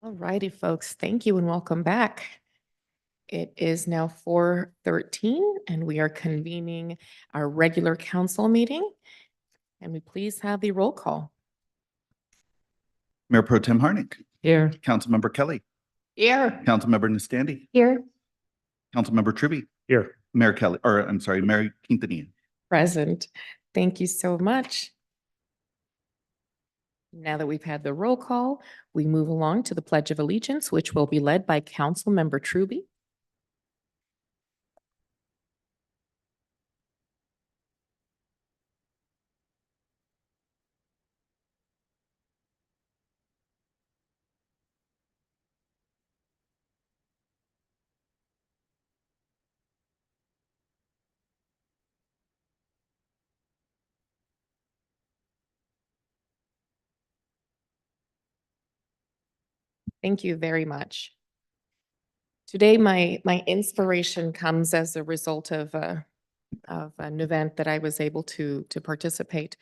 All righty, folks. Thank you and welcome back. It is now 4:13 and we are convening our regular council meeting. And we please have the roll call. Mayor Pro Tem Harnick, Here. Councilmember Kelly, Here. Councilmember Nastandi, Here. Councilmember Tribby, Here. Mayor Kelly, or I'm sorry, Mayor Quintanilla. Present. Thank you so much. Now that we've had the roll call, we move along to the Pledge of Allegiance, which will be led by Councilmember Trubie. Thank you very much. Today, my inspiration comes as a result of an event that I was able to participate.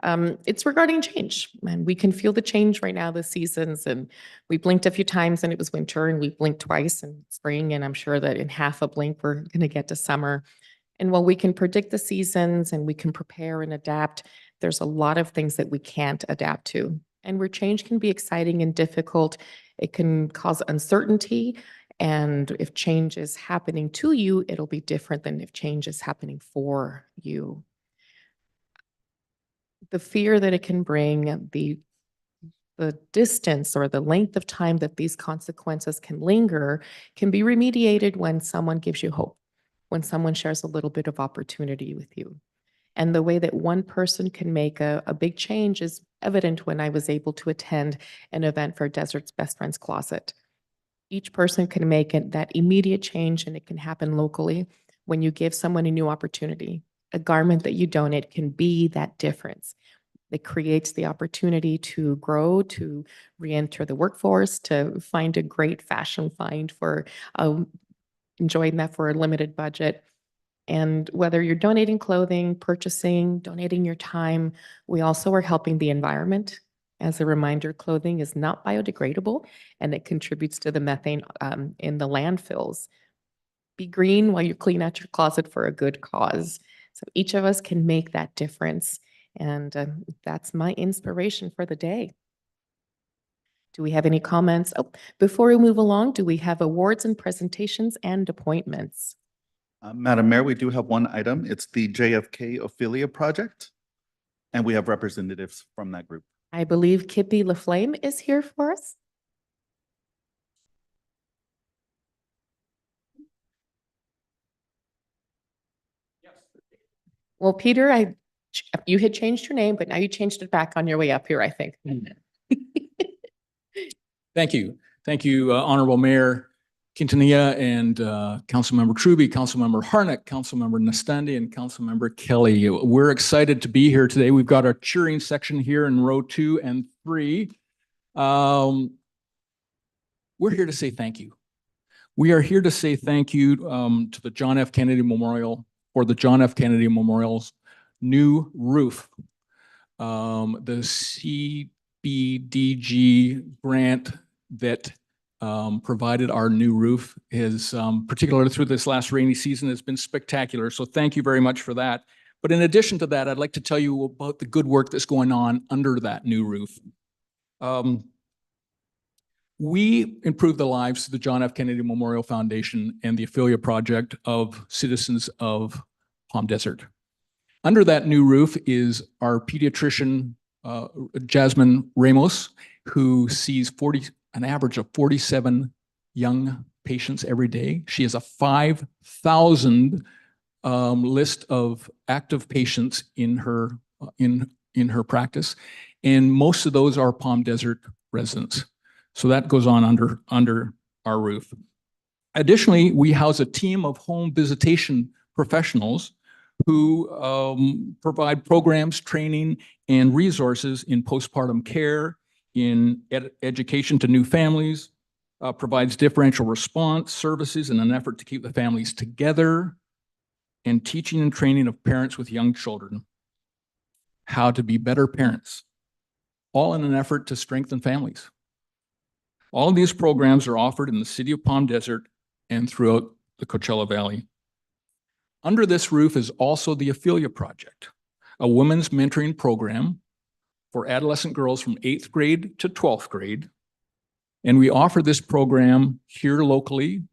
It's regarding change, and we can feel the change right now, the seasons, and we blinked a few times and it was winter, and we blinked twice in spring, and I'm sure that in half a blink, we're going to get to summer. And while we can predict the seasons and we can prepare and adapt, there's a lot of things that we can't adapt to. And where change can be exciting and difficult, it can cause uncertainty. And if change is happening to you, it'll be different than if change is happening for you. The fear that it can bring, the distance or the length of time that these consequences can linger can be remediated when someone gives you hope, when someone shares a little bit of opportunity with you. And the way that one person can make a big change is evident when I was able to attend an event for Desert's Best Friends Closet. Each person can make that immediate change, and it can happen locally when you give someone a new opportunity. A garment that you donate can be that difference. It creates the opportunity to grow, to re-enter the workforce, to find a great fashion find for enjoying that for a limited budget. And whether you're donating clothing, purchasing, donating your time, we also are helping the environment. As a reminder, clothing is not biodegradable, and it contributes to the methane in the landfills. Be green while you clean out your closet for a good cause. So each of us can make that difference. And that's my inspiration for the day. Do we have any comments? Oh, before we move along, do we have awards and presentations and appointments? Madam Mayor, we do have one item. It's the JFK Ophelia Project, and we have representatives from that group. I believe Kippy LaFlame is here for us. Well, Peter, you had changed your name, but now you changed it back on your way up here, I think. Thank you. Thank you, Honorable Mayor Quintanilla and Councilmember Trubie, Councilmember Harnick, Councilmember Nastandi, and Councilmember Kelly. We're excited to be here today. We've got our cheering section here in row 2 and 3. We're here to say thank you. We are here to say thank you to the John F. Kennedy Memorial for the John F. Kennedy Memorial's new roof. The CBDG grant that provided our new roof is, particularly through this last rainy season, has been spectacular. So thank you very much for that. But in addition to that, I'd like to tell you about the good work that's going on under that new roof. We improve the lives of the John F. Kennedy Memorial Foundation and the Ophelia Project of citizens of Palm Desert. Under that new roof is our pediatrician, Jasmine Ramos, who sees an average of 47 young patients every day. She has a 5,000 list of active patients in her practice, and most of those are Palm Desert residents. So that goes on under our roof. Additionally, we house a team of home visitation professionals who provide programs, training, and resources in postpartum care, in education to new families, provides differential response services in an effort to keep the families together, and teaching and training of parents with young children how to be better parents, all in an effort to strengthen families. All of these programs are offered in the city of Palm Desert and throughout the Coachella Valley. Under this roof is also the Ophelia Project, a women's mentoring program for adolescent girls from 8th grade to 12th grade. And we offer this program here locally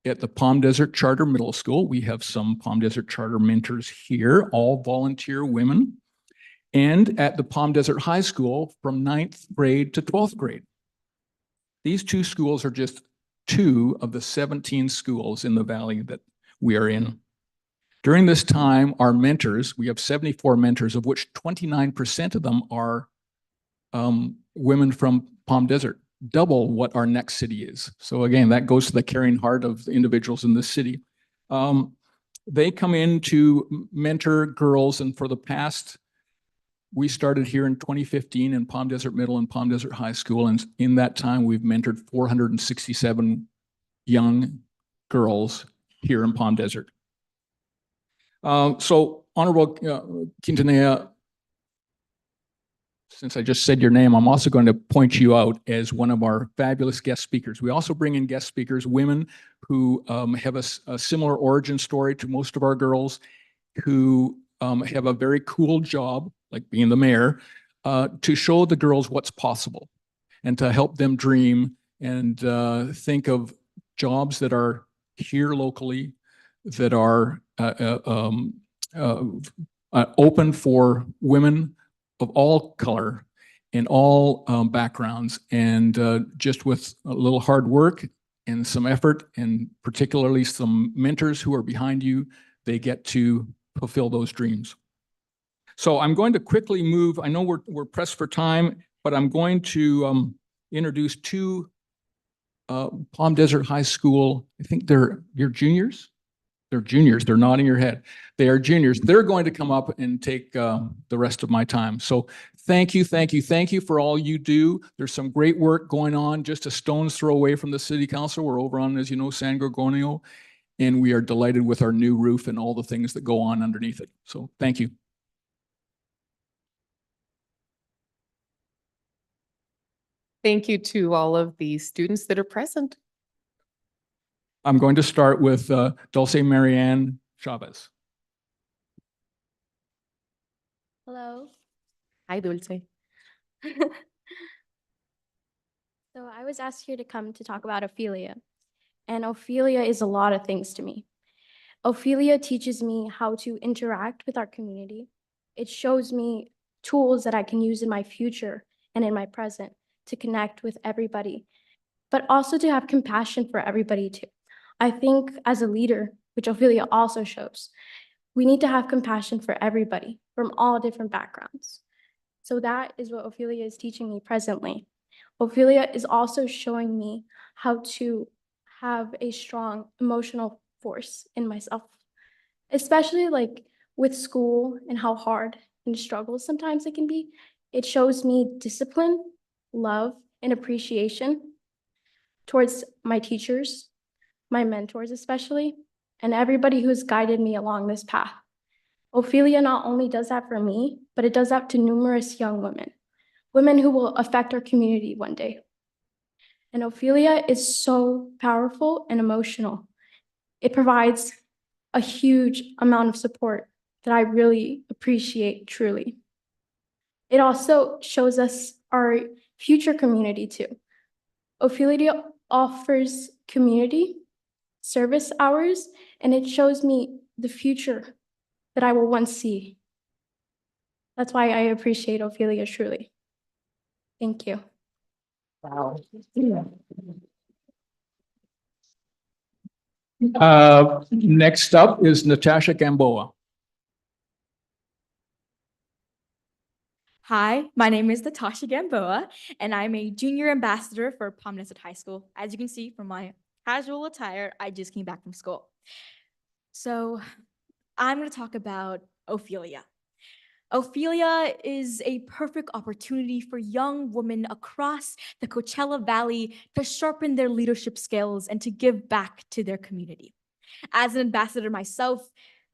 at the Palm Desert Charter Middle School. We have some Palm Desert Charter mentors here, all volunteer women. And at the Palm Desert High School from 9th grade to 12th grade. These two schools are just 2 of the 17 schools in the valley that we are in. During this time, our mentors, we have 74 mentors, of which 29% of them are women from Palm Desert, double what our next city is. So again, that goes to the caring heart of the individuals in this city. They come in to mentor girls, and for the past, we started here in 2015 in Palm Desert Middle and Palm Desert High School, and in that time, we've mentored 467 young girls here in Palm Desert. So Honorable Quintanilla, since I just said your name, I'm also going to point you out as one of our fabulous guest speakers. We also bring in guest speakers, women who have a similar origin story to most of our girls, who have a very cool job, like being the mayor, to show the girls what's possible and to help them dream and think of jobs that are here locally, that are open for women of all color in all backgrounds, and just with a little hard work and some effort, and particularly some mentors who are behind you, they get to fulfill those dreams. So I'm going to quickly move. I know we're pressed for time, but I'm going to introduce 2 Palm Desert High School. I think you're juniors. They're juniors. They're nodding your head. They are juniors. They're going to come up and take the rest of my time. So thank you, thank you, thank you for all you do. There's some great work going on just a stone's throw away from the city council. We're over on, as you know, San Gorgonio, and we are delighted with our new roof and all the things that go on underneath it. So thank you. Thank you to all of the students that are present. I'm going to start with Dulce Marianne Chavez. Hello. Hi, Dulce. So I was asked here to come to talk about Ophelia. And Ophelia is a lot of things to me. Ophelia teaches me how to interact with our community. It shows me tools that I can use in my future and in my present to connect with everybody, but also to have compassion for everybody too. I think as a leader, which Ophelia also shows, we need to have compassion for everybody from all different backgrounds. So that is what Ophelia is teaching me presently. Ophelia is also showing me how to have a strong emotional force in myself, especially like with school and how hard and struggles sometimes it can be. It shows me discipline, love, and appreciation towards my teachers, my mentors especially, and everybody who has guided me along this path. Ophelia not only does that for me, but it does that to numerous young women who will affect our community one day. And Ophelia is so powerful and emotional. It provides a huge amount of support that I really appreciate truly. It also shows us our future community too. Ophelia offers community, service hours, and it shows me the future that I will once see. That's why I appreciate Ophelia truly. Thank you. Wow. Next up is Natasha Gamboa. Hi, my name is Natasha Gamboa, and I'm a junior ambassador for Palm Desert High School. As you can see from my casual attire, I just came back from school. So I'm going to talk about Ophelia. Ophelia is a perfect opportunity for young women across the Coachella Valley to sharpen their leadership skills and to give back to their community. As an ambassador myself,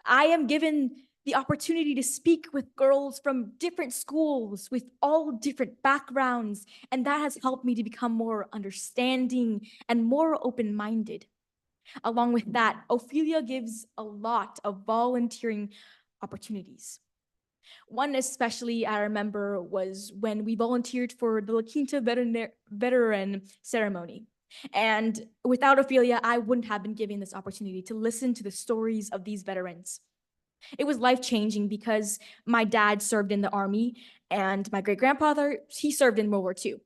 I am given the opportunity to speak with girls from different schools with all different backgrounds, and that has helped me to become more understanding and more open-minded. Along with that, Ophelia gives a lot of volunteering opportunities. One especially I remember was when we volunteered for the La Quinta veteran ceremony. And without Ophelia, I wouldn't have been given this opportunity to listen to the stories of these veterans. It was life-changing because my dad served in the Army and my great-grandfather, he served in World War II.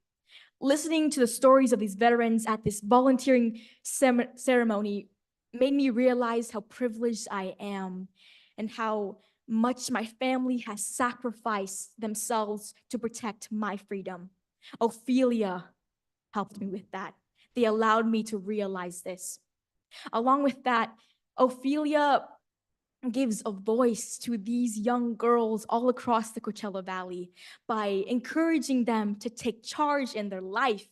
Listening to the stories of these veterans at this volunteering ceremony made me realize how privileged I am and how much my family has sacrificed themselves to protect my freedom. Ophelia helped me with that. They allowed me to realize this. Along with that, Ophelia gives a voice to these young girls all across the Coachella Valley by encouraging them to take charge in their life,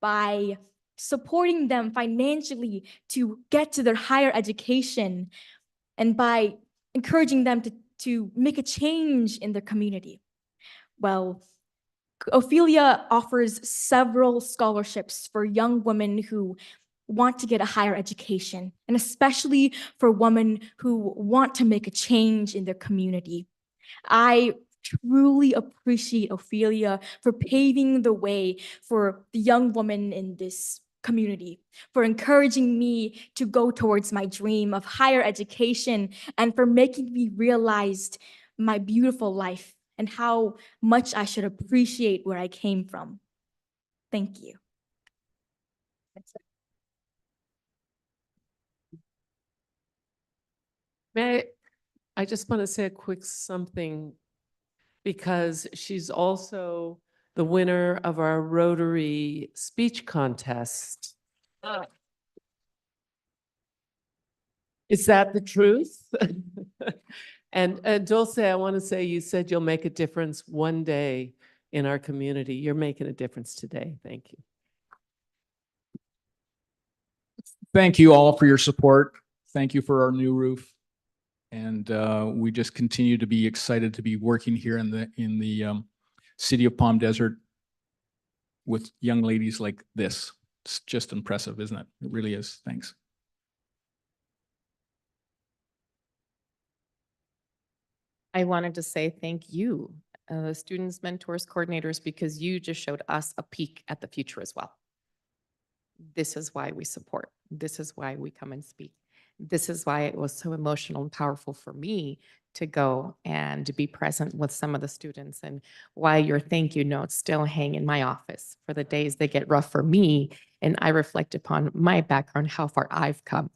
by supporting them financially to get to their higher education, and by encouraging them to make a change in their community. Well, Ophelia offers several scholarships for young women who want to get a higher education, and especially for women who want to make a change in their community. I truly appreciate Ophelia for paving the way for the young woman in this community, for encouraging me to go towards my dream of higher education, and for making me realize my beautiful life and how much I should appreciate where I came from. Thank you. I just want to say a quick something because she's also the winner of our Rotary speech contest. Is that the truth? And Dulce, I want to say, you said you'll make a difference one day in our community. You're making a difference today. Thank you. Thank you all for your support. Thank you for our new roof. And we just continue to be excited to be working here in the city of Palm Desert with young ladies like this. It's just impressive, isn't it? It really is. Thanks. I wanted to say thank you, students, mentors, coordinators, because you just showed us a peek at the future as well. This is why we support. This is why we come and speak. This is why it was so emotional and powerful for me to go and to be present with some of the students, and why your thank you notes still hang in my office for the days they get rough for me. And I reflect upon my background, how far I've come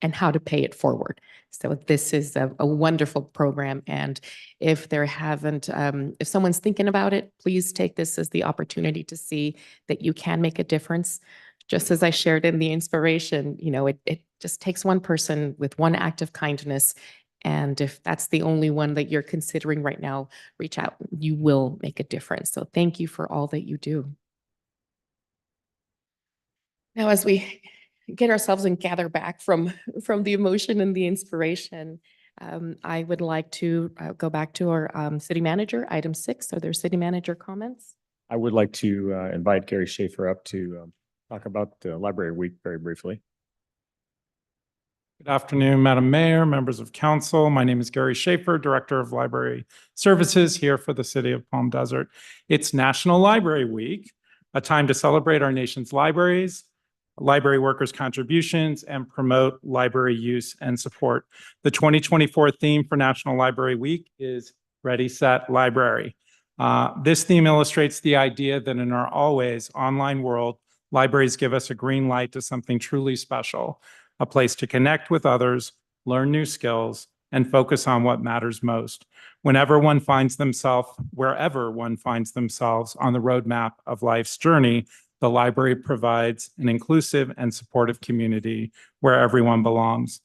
and how to pay it forward. So this is a wonderful program. And if there haven't, if someone's thinking about it, please take this as the opportunity to see that you can make a difference. Just as I shared in the inspiration, you know, it just takes one person with one act of kindness. And if that's the only one that you're considering right now, reach out. You will make a difference. So thank you for all that you do. Now, as we get ourselves and gather back from the emotion and the inspiration, I would like to go back to our city manager, item 6. Are there city manager comments? I would like to invite Gary Schaefer up to talk about the library week very briefly. Good afternoon, Madam Mayor, members of council. My name is Gary Schaefer, Director of Library Services here for the City of Palm Desert. It's National Library Week, a time to celebrate our nation's libraries, library workers' contributions, and promote library use and support. The 2024 theme for National Library Week is Ready, Set, Library. This theme illustrates the idea that in our always online world, libraries give us a green light to something truly special, a place to connect with others, learn new skills, and focus on what matters most. Wherever one finds themselves on the roadmap of life's journey, the library provides an inclusive and supportive community where everyone belongs.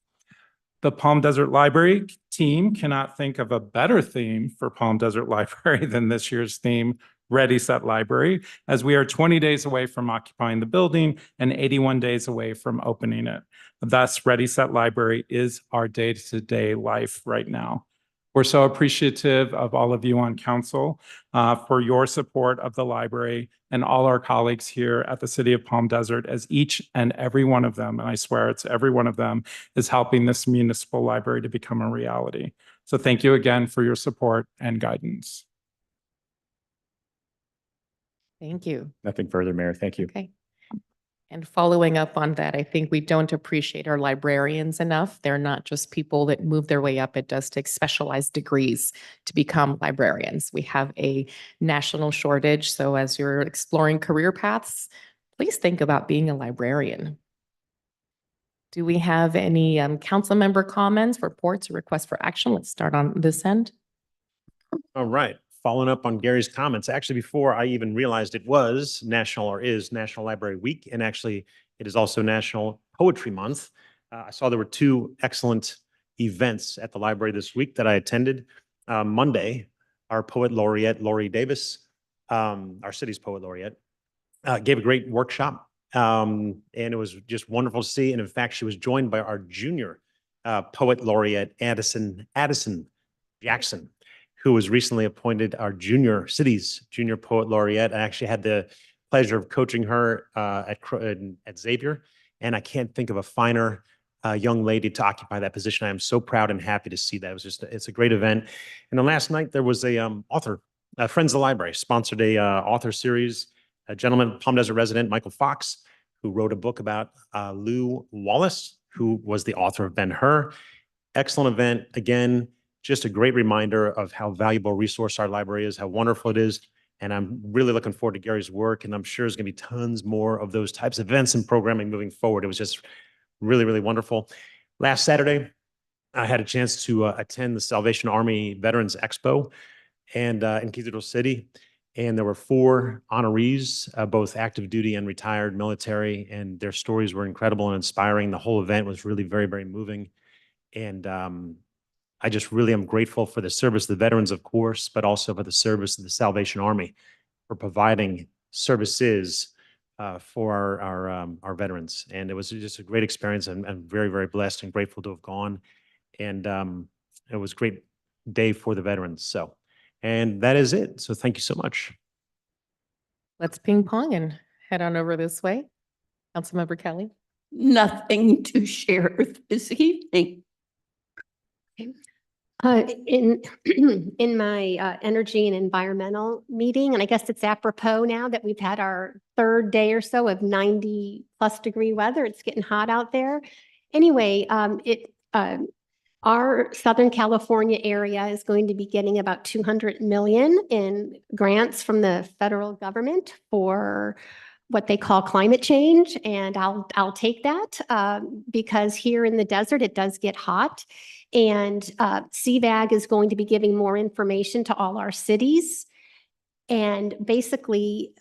The Palm Desert Library team cannot think of a better theme for Palm Desert Library than this year's theme, Ready, Set, Library, as we are 20 days away from occupying the building and 81 days away from opening it. Thus, Ready, Set, Library is our day-to-day life right now. We're so appreciative of all of you on council for your support of the library and all our colleagues here at the City of Palm Desert, as each and every one of them, and I swear it's every one of them, is helping this municipal library to become a reality. So thank you again for your support and guidance. Thank you. Nothing further, Mayor. Thank you. Okay. And following up on that, I think we don't appreciate our librarians enough. They're not just people that move their way up. It does take specialized degrees to become librarians. We have a national shortage. So as you're exploring career paths, please think about being a librarian. Do we have any council member comments, reports, or requests for action? Let's start on this end. All right. Following up on Gary's comments, actually, before I even realized it was national or is National Library Week, and actually it is also National Poetry Month. I saw there were two excellent events at the library this week that I attended. Monday, our poet laureate, Lori Davis, our city's poet laureate, gave a great workshop. And it was just wonderful to see. And in fact, she was joined by our junior poet laureate, Addison Jackson, who was recently appointed our city's junior poet laureate. I actually had the pleasure of coaching her at Xavier, and I can't think of a finer young lady to occupy that position. I am so proud and happy to see that. It was it's a great event. And then last night there was a author, Friends of the Library sponsored a author series. A gentleman, Palm Desert resident, Michael Fox, who wrote a book about Lew Wallace, who was the author of Ben-Hur. Excellent event. Again, just a great reminder of how valuable a resource our library is, how wonderful it is. And I'm really looking forward to Gary's work. And I'm sure there's going to be tons more of those types of events and programming moving forward. It was just really, really wonderful. Last Saturday, I had a chance to attend the Salvation Army Veterans Expo and in Cathedral City. And there were 4 honorees, both active duty and retired military, and their stories were incredible and inspiring. The whole event was really very, very moving. And I just really am grateful for the service of the veterans, of course, but also for the service of the Salvation Army for providing services for our veterans. And it was just a great experience. I'm very, very blessed and grateful to have gone. And it was a great day for the veterans. So, and that is it. So thank you so much. Let's ping pong and head on over this way. Councilmember Kelly. Nothing to share this evening. In in my energy and environmental meeting, and I guess it's apropos now that we've had our 3rd day or so of 90+ degree weather. It's getting hot out there. Anyway, our Southern California area is going to be getting about 200 million in grants from the federal government for what they call climate change. And I'll take that because here in the desert, it does get hot. And CVAG is going to be giving more information to all our cities. And basically,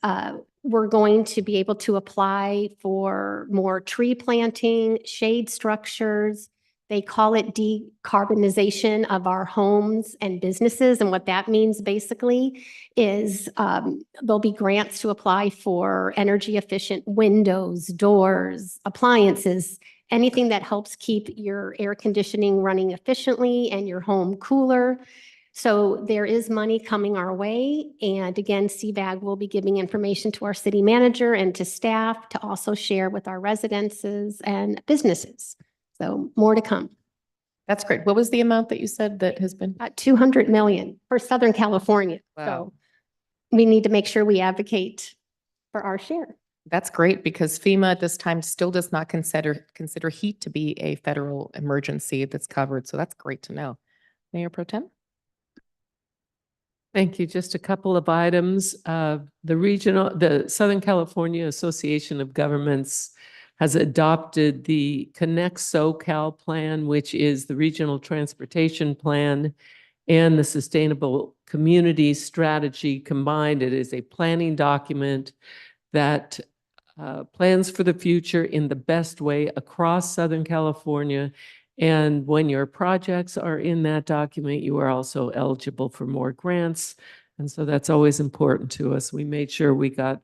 we're going to be able to apply for more tree planting, shade structures. They call it decarbonization of our homes and businesses. And what that means basically is there'll be grants to apply for energy efficient windows, doors, appliances, anything that helps keep your air conditioning running efficiently and your home cooler. So there is money coming our way. And again, CVAG will be giving information to our city manager and to staff to also share with our residences and businesses. So more to come. That's great. What was the amount that you said that has been? 200 million for Southern California. Wow. So we need to make sure we advocate for our share. That's great because FEMA at this time still does not consider heat to be a federal emergency that's covered. So that's great to know. Mayor Pro Tem? Thank you. Just a couple of items. The Southern California Association of Governments has adopted the Connect SoCal plan, which is the regional transportation plan and the sustainable community strategy combined. It is a planning document that plans for the future in the best way across Southern California. And when your projects are in that document, you are also eligible for more grants. And so that's always important to us. We made sure we got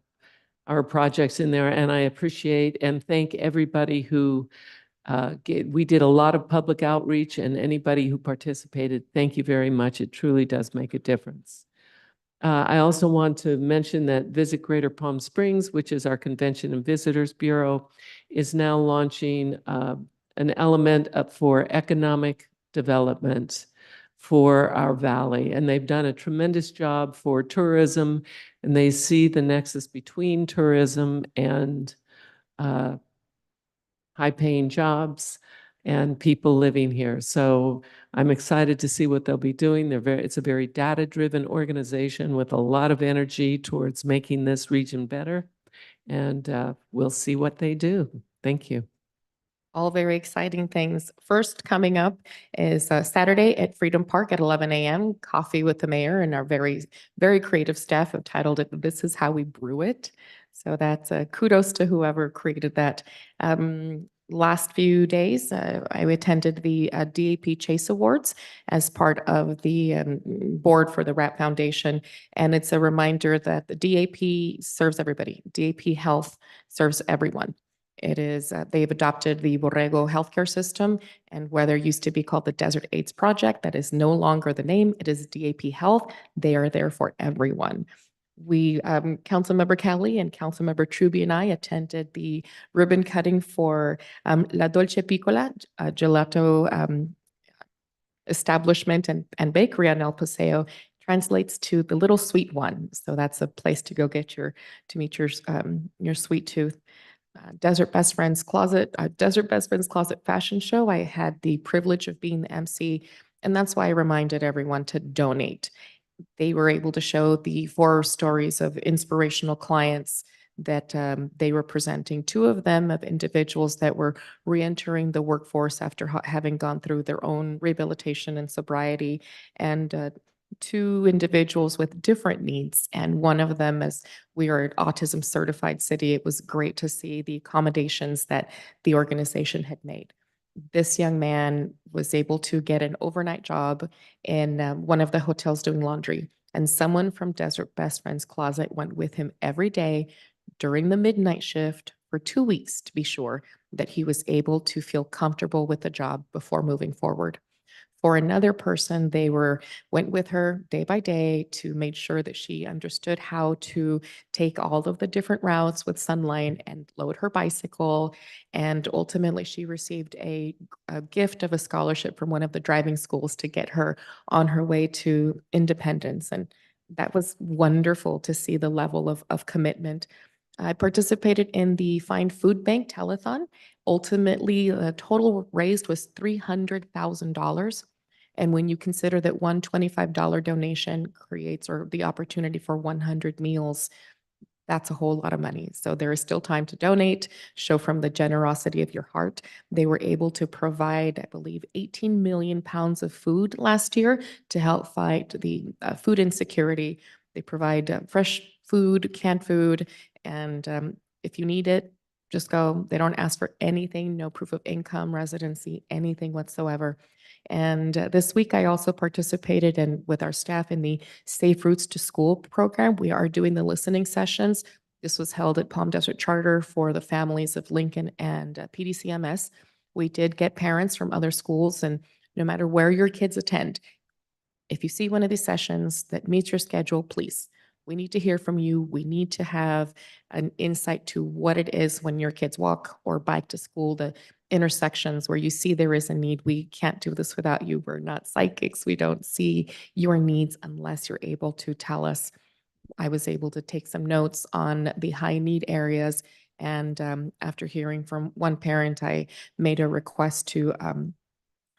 our projects in there, and I appreciate and thank everybody who We did a lot of public outreach, and anybody who participated, thank you very much. It truly does make a difference. I also want to mention that Visit Greater Palm Springs, which is our Convention and Visitors Bureau, is now launching an element up for economic development for our valley. And they've done a tremendous job for tourism, and they see the nexus between tourism and high-paying jobs and people living here. So I'm excited to see what they'll be doing. It's a very data-driven organization with a lot of energy towards making this region better. And we'll see what they do. Thank you. All very exciting things. First coming up is Saturday at Freedom Park at 11 a.m. Coffee with the mayor, and our very creative staff have titled it, "This is how we brew it." So that's kudos to whoever created that. Last few days, I attended the DAP Chase Awards as part of the board for the RAP Foundation. And it's a reminder that the DAP serves everybody. DAP Health serves everyone. It is, they've adopted the Borrego healthcare system, and where there used to be called the Desert AIDS Project, that is no longer the name. It is DAP Health. They are there for everyone. We, Councilmember Kelly and Councilmember Truby and I attended the ribbon cutting for La Dolce Piccola, a gelato establishment and bakery on El Paseo. Translates to the little sweet one. So that's a place to go get to meet your sweet tooth. Desert Best Friends Closet fashion show. I had the privilege of being the MC, and that's why I reminded everyone to donate. They were able to show the 4 stories of inspirational clients that they were presenting. 2 of them of individuals that were reentering the workforce after having gone through their own rehabilitation and sobriety, and 2 individuals with different needs. And one of them, as we are an autism certified city, it was great to see the accommodations that the organization had made. This young man was able to get an overnight job in one of the hotels doing laundry. And someone from Desert Best Friends Closet went with him every day during the midnight shift for 2 weeks to be sure that he was able to feel comfortable with the job before moving forward. For another person, they went with her day by day to make sure that she understood how to take all of the different routes with Sunline and load her bicycle. And ultimately, she received a gift of a scholarship from one of the driving schools to get her on her way to independence. And that was wonderful to see the level of commitment. I participated in the Find Food Bank telethon. Ultimately, the total raised was $300,000. And when you consider that one $25 donation creates or the opportunity for 100 meals, that's a whole lot of money. So there is still time to donate, show from the generosity of your heart. They were able to provide, I believe, 18 million pounds of food last year to help fight the food insecurity. They provide fresh food, canned food, and if you need it, just go. They don't ask for anything, no proof of income, residency, anything whatsoever. And this week, I also participated with our staff in the Safe Routes to School program. We are doing the listening sessions. This was held at Palm Desert Charter for the families of Lincoln and PDCMS. We did get parents from other schools, and no matter where your kids attend, if you see one of these sessions that meets your schedule, please. We need to hear from you. We need to have an insight to what it is when your kids walk or bike to school, the intersections where you see there is a need. We can't do this without you. We're not psychics. We don't see your needs unless you're able to tell us. I was able to take some notes on the high need areas. And after hearing from one parent, I made a request to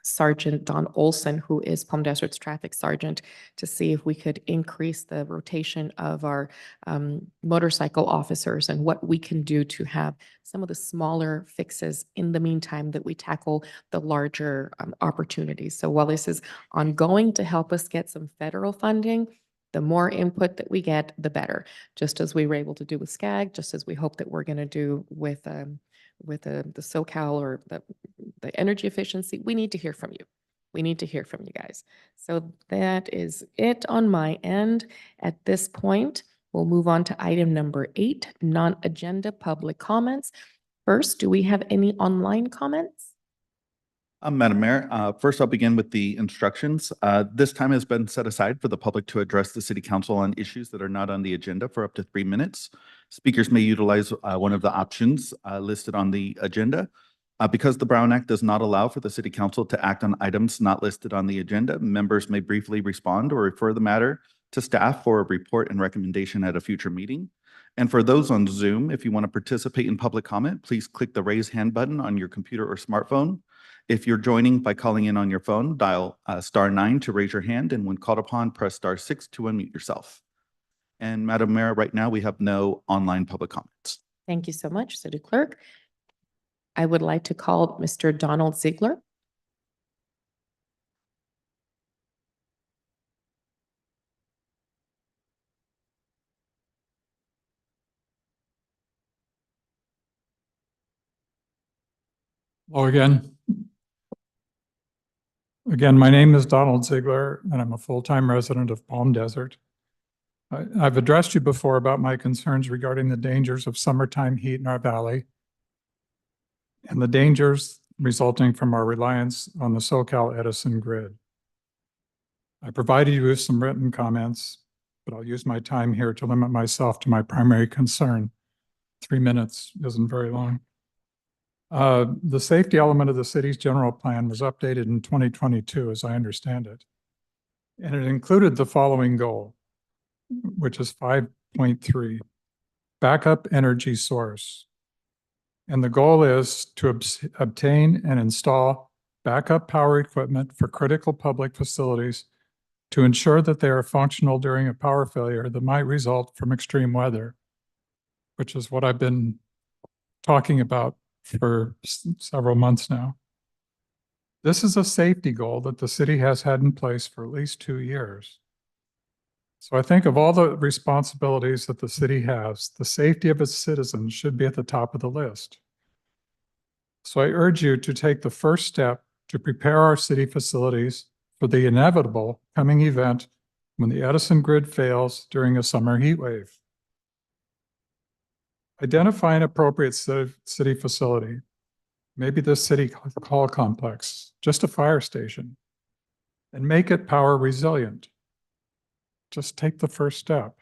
Sergeant Don Olson, who is Palm Desert's traffic sergeant, to see if we could increase the rotation of our motorcycle officers and what we can do to have some of the smaller fixes in the meantime that we tackle the larger opportunities. So while this is ongoing to help us get some federal funding, the more input that we get, the better. Just as we were able to do with SCAG, just as we hope that we're going to do with the SoCal or the energy efficiency, we need to hear from you. We need to hear from you guys. So that is it on my end. At this point, we'll move on to item number 8, non-agenda public comments. First, do we have any online comments? Madam Mayor, first I'll begin with the instructions. This time has been set aside for the public to address the city council on issues that are not on the agenda for up to 3 minutes. Speakers may utilize one of the options listed on the agenda. Because the Brown Act does not allow for the city council to act on items not listed on the agenda, members may briefly respond or refer the matter to staff for a report and recommendation at a future meeting. And for those on Zoom, if you want to participate in public comment, please click the raise hand button on your computer or smartphone. If you're joining by calling in on your phone, dial *9 to raise your hand, and when called upon, press *6 to unmute yourself. And Madam Mayor, right now we have no online public comments. Thank you so much, City Clerk. I would like to call Mr. Donald Ziegler. Hello again. Again, my name is Donald Ziegler, and I'm a full-time resident of Palm Desert. I've addressed you before about my concerns regarding the dangers of summertime heat in our valley and the dangers resulting from our reliance on the SoCal Edison grid. I provided you with some written comments, but I'll use my time here to limit myself to my primary concern. 3 minutes isn't very long. The safety element of the city's general plan was updated in 2022, as I understand it. And it included the following goal, which is 5.3, backup energy source. And the goal is to obtain and install backup power equipment for critical public facilities to ensure that they are functional during a power failure that might result from extreme weather, which is what I've been talking about for several months now. This is a safety goal that the city has had in place for at least 2 years. So I think of all the responsibilities that the city has, the safety of its citizens should be at the top of the list. So I urge you to take the first step to prepare our city facilities for the inevitable coming event when the Edison grid fails during a summer heat wave. Identify an appropriate city facility, maybe the city hall complex, just a fire station, and make it power resilient. Just take the first step.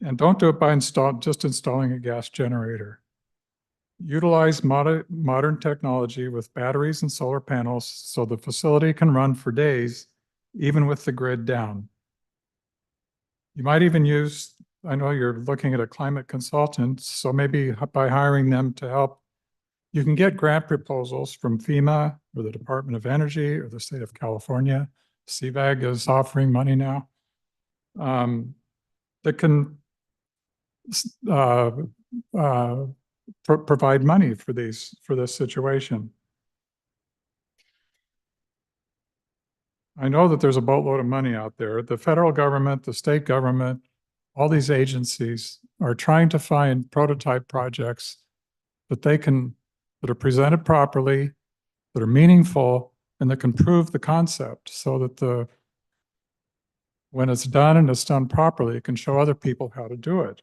And don't do it by just installing a gas generator. Utilize modern technology with batteries and solar panels so the facility can run for days, even with the grid down. You might even use, I know you're looking at a climate consultant, so maybe by hiring them to help, you can get grant proposals from FEMA or the Department of Energy or the state of California. CVAG is offering money now that can provide money for this situation. I know that there's a boatload of money out there. The federal government, the state government, all these agencies are trying to find prototype projects that are presented properly, that are meaningful, and that can prove the concept so that when it's done and it's done properly, it can show other people how to do it.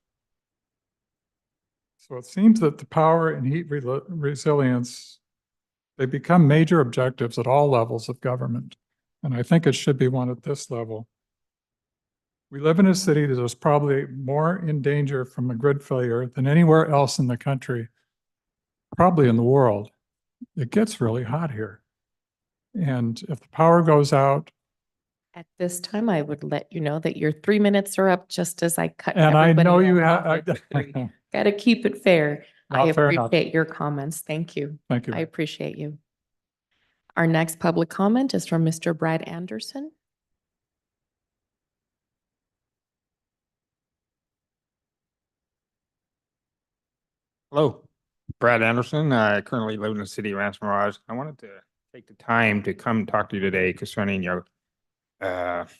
So it seems that the power and heat resilience, they become major objectives at all levels of government. And I think it should be one at this level. We live in a city that is probably more in danger from a grid failure than anywhere else in the country, probably in the world. It gets really hot here. And if the power goes out. At this time, I would let you know that your 3 minutes are up just as I cut. And I know everybody you off have. at 3. Got to keep it fair. I Fair enough. appreciate your comments. Thank you. Thank you. I appreciate you. Our next public comment is from Mr. Brad Anderson. Hello, Brad Anderson. I currently live in the city of Rancho Mirage. I wanted to take the time to come talk to you today concerning your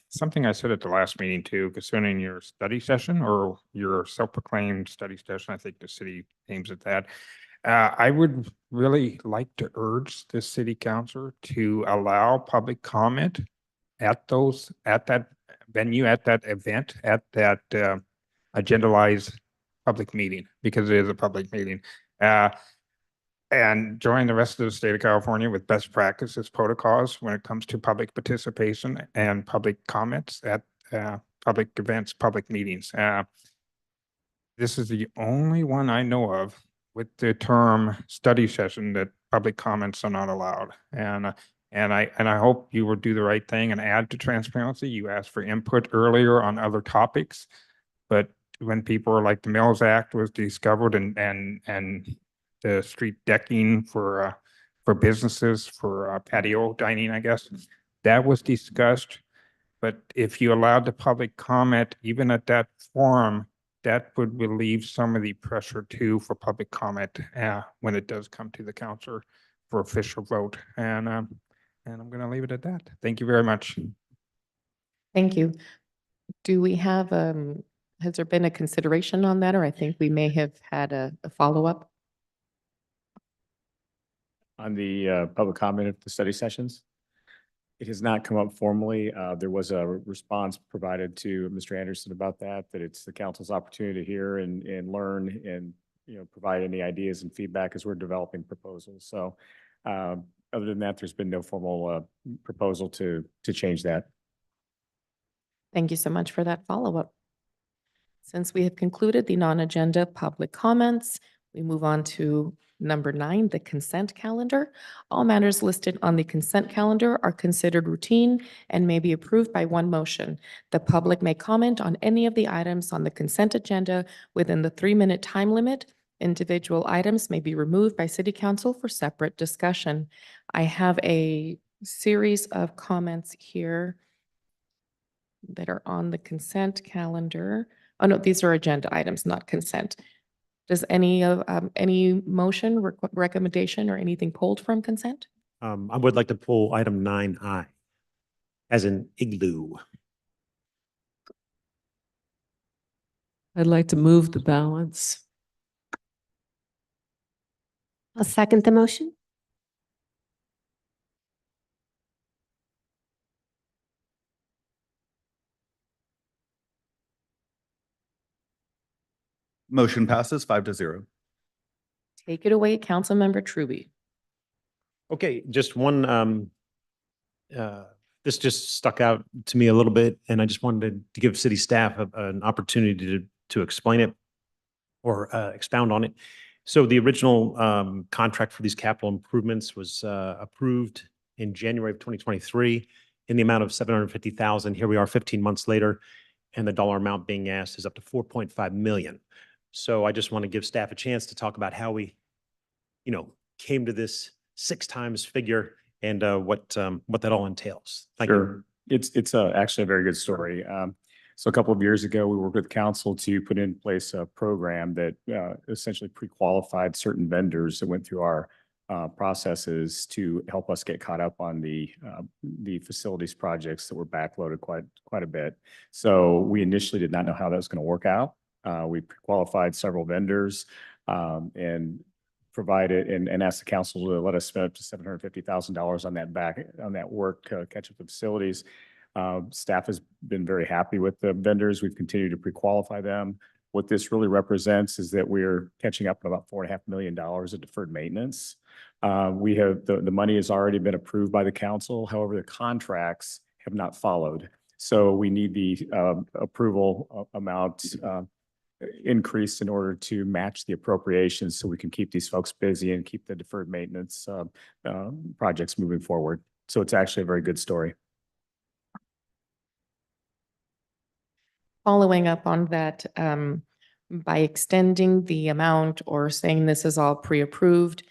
something I said at the last meeting too, concerning your study session or your self-proclaimed study session. I think the city aims at that. I would really like to urge the city council to allow public comment at that venue, at that event, at that agendalized public meeting, because it is a public meeting. and join the rest of the state of California with best practices protocols when it comes to public participation and public comments at public events, public meetings. This is the only one I know of with the term study session that public comments are not allowed. And I hope you will do the right thing and add to transparency. You asked for input earlier on other topics, but when people like the Mills Act was discovered and the street decking for businesses, for patio dining, I guess, that was discussed. But if you allowed the public comment, even at that forum, that would relieve some of the pressure too for public comment when it does come to the council for official vote. And I'm going to leave it at that. Thank you very much. Thank you. Do we have, has there been a consideration on that, or I think we may have had a follow-up? On the public comment of the study sessions, it has not come up formally. There was a response provided to Mr. Anderson about that it's the council's opportunity to hear and learn and, provide any ideas and feedback as we're developing proposals. So other than that, there's been no formal proposal to change that. Thank you so much for that follow-up. Since we have concluded the non-agenda public comments, we move on to number 9, the consent calendar. All matters listed on the consent calendar are considered routine and may be approved by one motion. The public may comment on any of the items on the consent agenda within the 3-minute time limit. Individual items may be removed by City Council for separate discussion. I have a series of comments here that are on the consent calendar. Oh, no, these are agenda items, not consent. Does any motion, recommendation, or anything pulled from consent? I would like to pull item 9I as an igloo. I'd like to move the balance. I'll second the motion. Motion passes 5-0. Take it away, Councilmember Trube. Okay, just one, this just stuck out to me a little bit, and I just wanted to give city staff an opportunity to explain it or expound on it. So the original contract for these capital improvements was approved in January of 2023 in the amount of $750,000. Here we are 15 months later, and the dollar amount being asked is up to $4.5 million. So I just want to give staff a chance to talk about how we, came to this 6 times figure and what that all entails. Thank you. Sure. It's actually a very good story. So a couple of years ago, we worked with council to put in place a program that essentially pre-qualified certain vendors that went through our processes to help us get caught up on the facilities projects that were backloaded quite a bit. So we initially did not know how that was going to work out. We pre-qualified several vendors and provided and asked the council to let us spend up to $750,000 on that work to catch up the facilities. Staff has been very happy with the vendors. We've continued to pre-qualify them. What this really represents is that we're catching up on about $4.5 million of deferred maintenance. We have the money has already been approved by the council. However, the contracts have not followed. So we need the approval amount increased in order to match the appropriations so we can keep these folks busy and keep the deferred maintenance projects moving forward. So it's actually a very good story. Following up on that, by extending the amount or saying this is all pre-approved,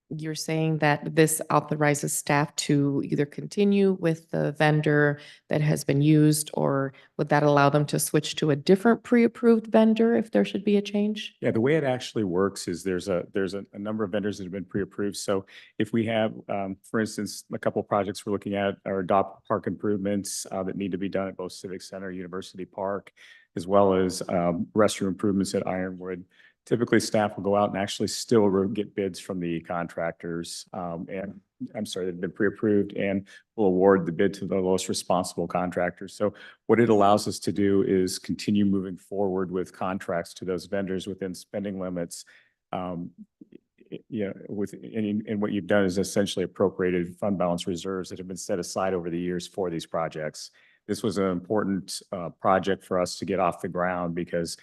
you're saying that this authorizes staff to either continue with the vendor that has been used, or would that allow them to switch to a different pre-approved vendor if there should be a change? Yeah, the way it actually works is there's a number of vendors that have been pre-approved. So if we have, for instance, a couple of projects we're looking at are adopt park improvements that need to be done at both Civic Center, University Park, as well as restroom improvements at Ironwood. Typically, staff will go out and actually still get bids from the contractors. And I'm sorry, they've been pre-approved, and will award the bid to the lowest responsible contractors. So what it allows us to do is continue moving forward with contracts to those vendors within spending limits you know, and what you've done is essentially appropriated fund balance reserves that have been set aside over the years for these projects. This was an important project for us to get off the ground because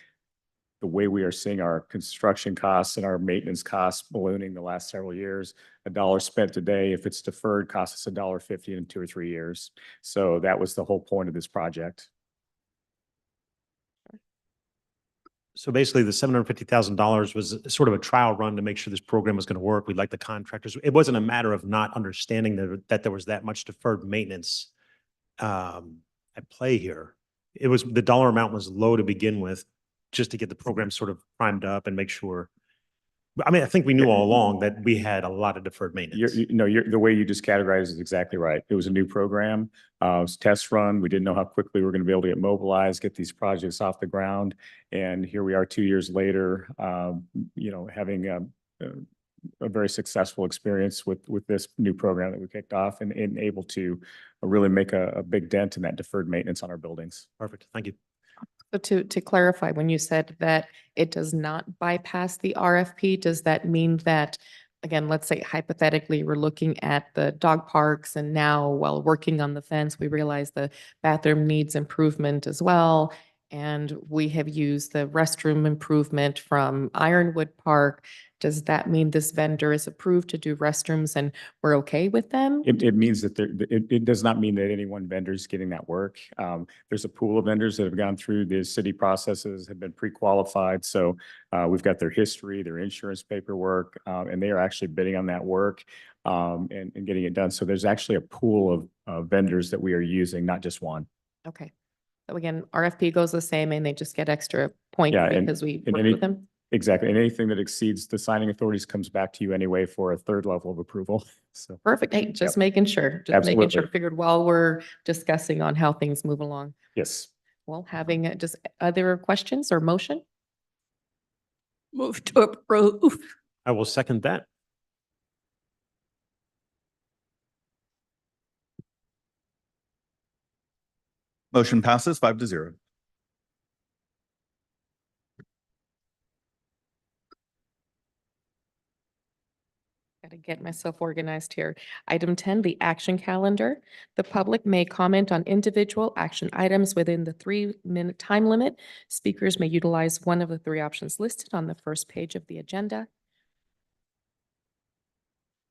the way we are seeing our construction costs and our maintenance costs ballooning the last several years, $1 spent today, if it's deferred, costs us $1.50 in 2 or 3 years. So that was the whole point of this project. So basically, the $750,000 was sort of a trial run to make sure this program was going to work. We'd like the contractors. It wasn't a matter of not understanding that there was that much deferred maintenance at play here. It was, the dollar amount was low to begin with, just to get the program sort of primed up and make sure. I mean, I think we knew all along that we had a lot of deferred maintenance. The way you just categorized is exactly right. It was a new program. It was a test run. We didn't know how quickly we were going to be able to get mobilized, get these projects off the ground. And here we are 2 years later, having a very successful experience with this new program that we kicked off and able to really make a big dent in that deferred maintenance on our buildings. Perfect. Thank you. So to clarify, when you said that it does not bypass the RFP, does that mean that, again, let's say hypothetically, we're looking at the dog parks and now while working on the fence, we realize the bathroom needs improvement as well. And we have used the restroom improvement from Ironwood Park. Does that mean this vendor is approved to do restrooms and we're okay with them? It means that it does not mean that any one vendor is getting that work. There's a pool of vendors that have gone through the city processes, have been pre-qualified. So we've got their history, their insurance paperwork, and they are actually bidding on that work and getting it done. So there's actually a pool of vendors that we are using, not just one. Okay. So again, RFP goes the same and they just get extra points Yeah, and- because we and work with them? Exactly. And anything that exceeds the signing authorities comes back to you anyway for a third level of approval. So. Perfect. Hey, just making sure, Absolutely. figured while we're discussing on how things move along. Yes. Well, having just other questions or motion? Move to approve. I will second that. Motion passes 5-0. Got to get myself organized here. Item 10, the action calendar. The public may comment on individual action items within the 3-minute time limit. Speakers may utilize one of the 3 options listed on the first page of the agenda.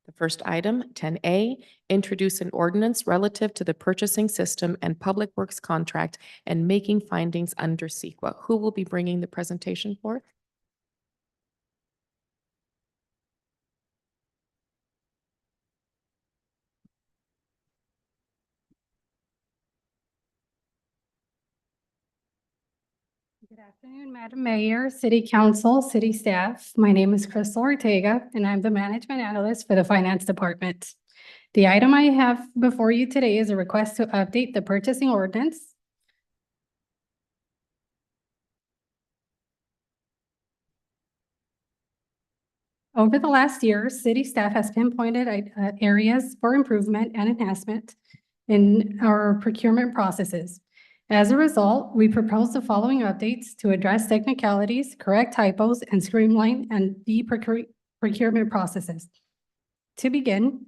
The first item, 10A, introduce an ordinance relative to the purchasing system and public works contract and making findings under CEQA. Who will be bringing the presentation forth? Good afternoon, Madam Mayor, City Council, City Staff. My name is Crystal Ortega, and I'm the Management Analyst for the Finance Department. The item I have before you today is a request to update the purchasing ordinance. Over the last year, city staff has pinpointed areas for improvement and enhancement in our procurement processes. As a result, we propose the following updates to address technicalities, correct typos, and streamline the procurement processes. To begin,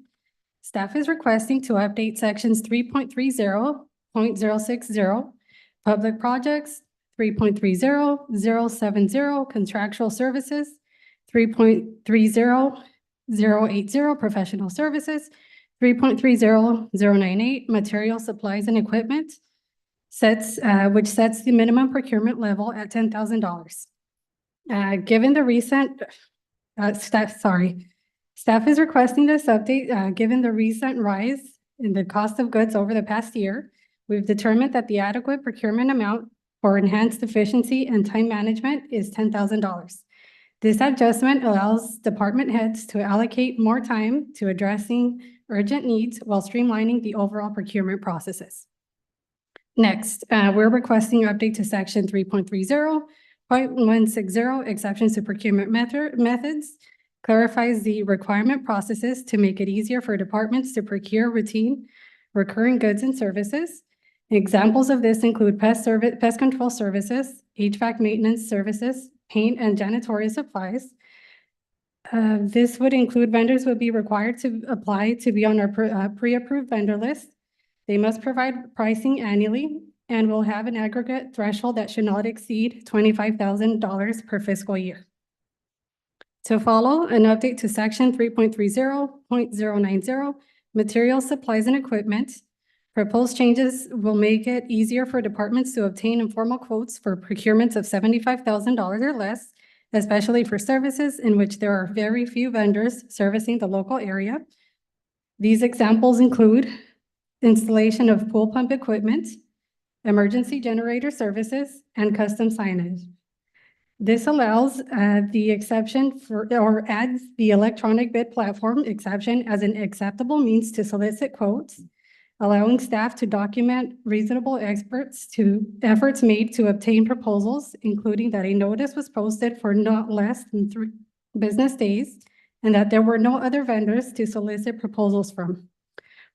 staff is requesting to update sections 3.30.060, public projects, 3.30.070, contractual services, 3.30.080, professional services, 3.30.098, material, supplies, and equipment, which sets the minimum procurement level at $10,000. Given the recent, staff is requesting this update, given the recent rise in the cost of goods over the past year. We've determined that the adequate procurement amount for enhanced efficiency and time management is $10,000. This adjustment allows department heads to allocate more time to addressing urgent needs while streamlining the overall procurement processes. Next, we're requesting an update to section 3.30.160, exceptions to procurement methods, clarifies the requirement processes to make it easier for departments to procure routine, recurring goods and services. Examples of this include pest control services, HVAC maintenance services, paint and janitorial supplies, This would include vendors would be required to apply to be on our pre-approved vendor list. They must provide pricing annually and will have an aggregate threshold that should not exceed $25,000 per fiscal year. To follow, an update to section 3.30.090, materials, supplies, and equipment. Proposed changes will make it easier for departments to obtain informal quotes for procurements of $75,000 or less, especially for services in which there are very few vendors servicing the local area. These examples include installation of pool pump equipment, emergency generator services, and custom signage. This allows the exception for, or adds the electronic bid platform exception as an acceptable means to solicit quotes, allowing staff to document reasonable efforts made to obtain proposals, including that a notice was posted for not less than 3 business days, and that there were no other vendors to solicit proposals from,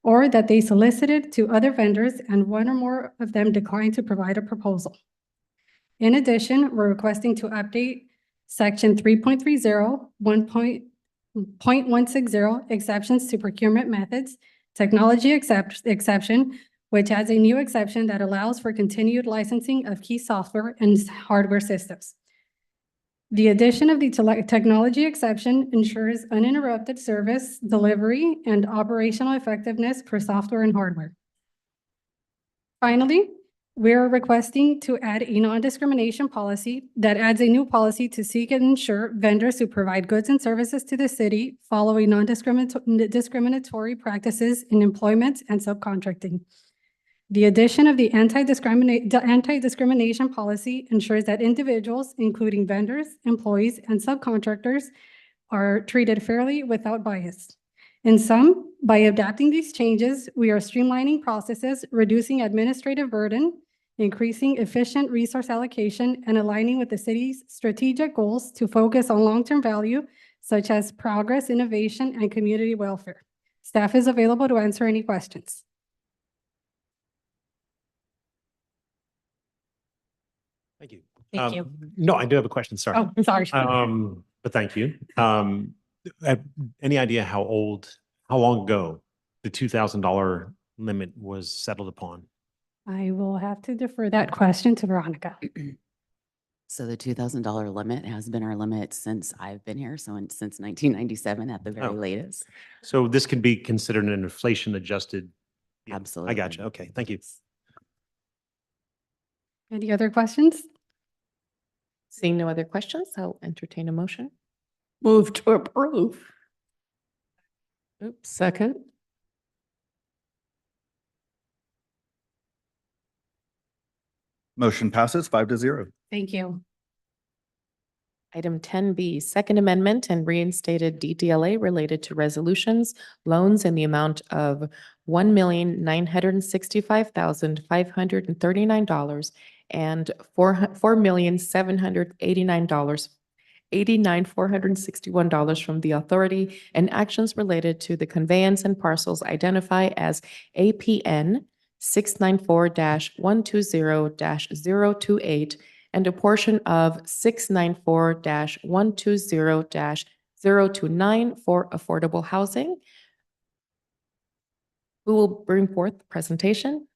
or that they solicited to other vendors and one or more of them declined to provide a proposal. In addition, we're requesting to update section 3.30.1.160 exceptions to procurement methods, technology exception, which adds a new exception that allows for continued licensing of key software and hardware systems. The addition of the technology exception ensures uninterrupted service, delivery, and operational effectiveness for software and hardware. Finally, we're requesting to add a non-discrimination policy that adds a new policy to seek and ensure vendors who provide goods and services to the city follow non-discriminatory practices in employment and subcontracting. The addition of the anti-discrimination policy ensures that individuals, including vendors, employees, and subcontractors, are treated fairly without bias. In sum, by adapting these changes, we are streamlining processes, reducing administrative burden, increasing efficient resource allocation, and aligning with the city's strategic goals to focus on long-term value, such as progress, innovation, and community welfare. Staff is available to answer any questions. Thank you. Thank you. No, I do have a question, sorry. Oh, I'm sorry. But thank you. Any idea how long ago the $2,000 limit was settled upon? I will have to defer that question to Veronica. So the $2,000 limit has been our limit since I've been here, so since 1997 at the very Oh. latest. So this can be considered an inflation adjusted? Absolutely. I got you. Okay, thank you. Any other questions? Seeing no other questions, I'll entertain a motion. Move to approve. Oops, second. Motion passes 5-0. Thank you. Item 10B, Second Amendment and reinstated DDLA related to resolutions, loans in the amount of $1,965,539 and $4,789,461 from the authority, and actions related to the conveyance and parcels identified as APN 694-120-028 and a portion of 694-120-029 for affordable housing. Who will bring forth the presentation?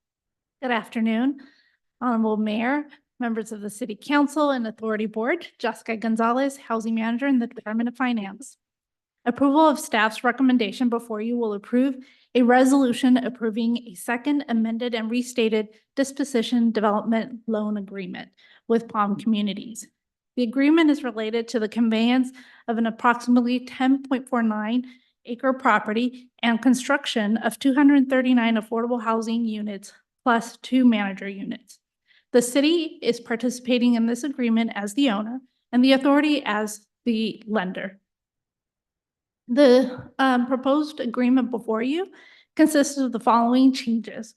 Good afternoon, Honorable Mayor, members of the City Council and Authority Board, Jessica Gonzalez, Housing Manager in the Department of Finance. Approval of staff's recommendation before you will approve a resolution approving a second amended and restated disposition development loan agreement with Palm Communities. The agreement is related to the conveyance of an approximately 10.49 acre property and construction of 239 affordable housing units plus 2 manager units. The city is participating in this agreement as the owner and the authority as the lender. The proposed agreement before you consists of the following changes: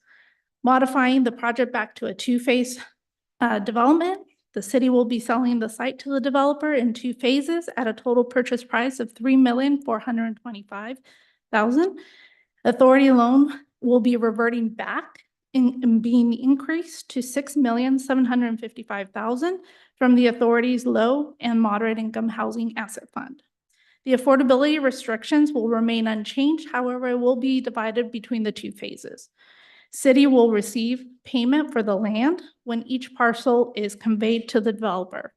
modifying the project back to a 2-phase development. The city will be selling the site to the developer in 2 phases at a total purchase price of $3,425,000. Authority loan will be reverting back and being increased to $6,755,000 from the authority's low and moderate income housing asset fund. The affordability restrictions will remain unchanged, however, it will be divided between the two phases. City will receive payment for the land when each parcel is conveyed to the developer.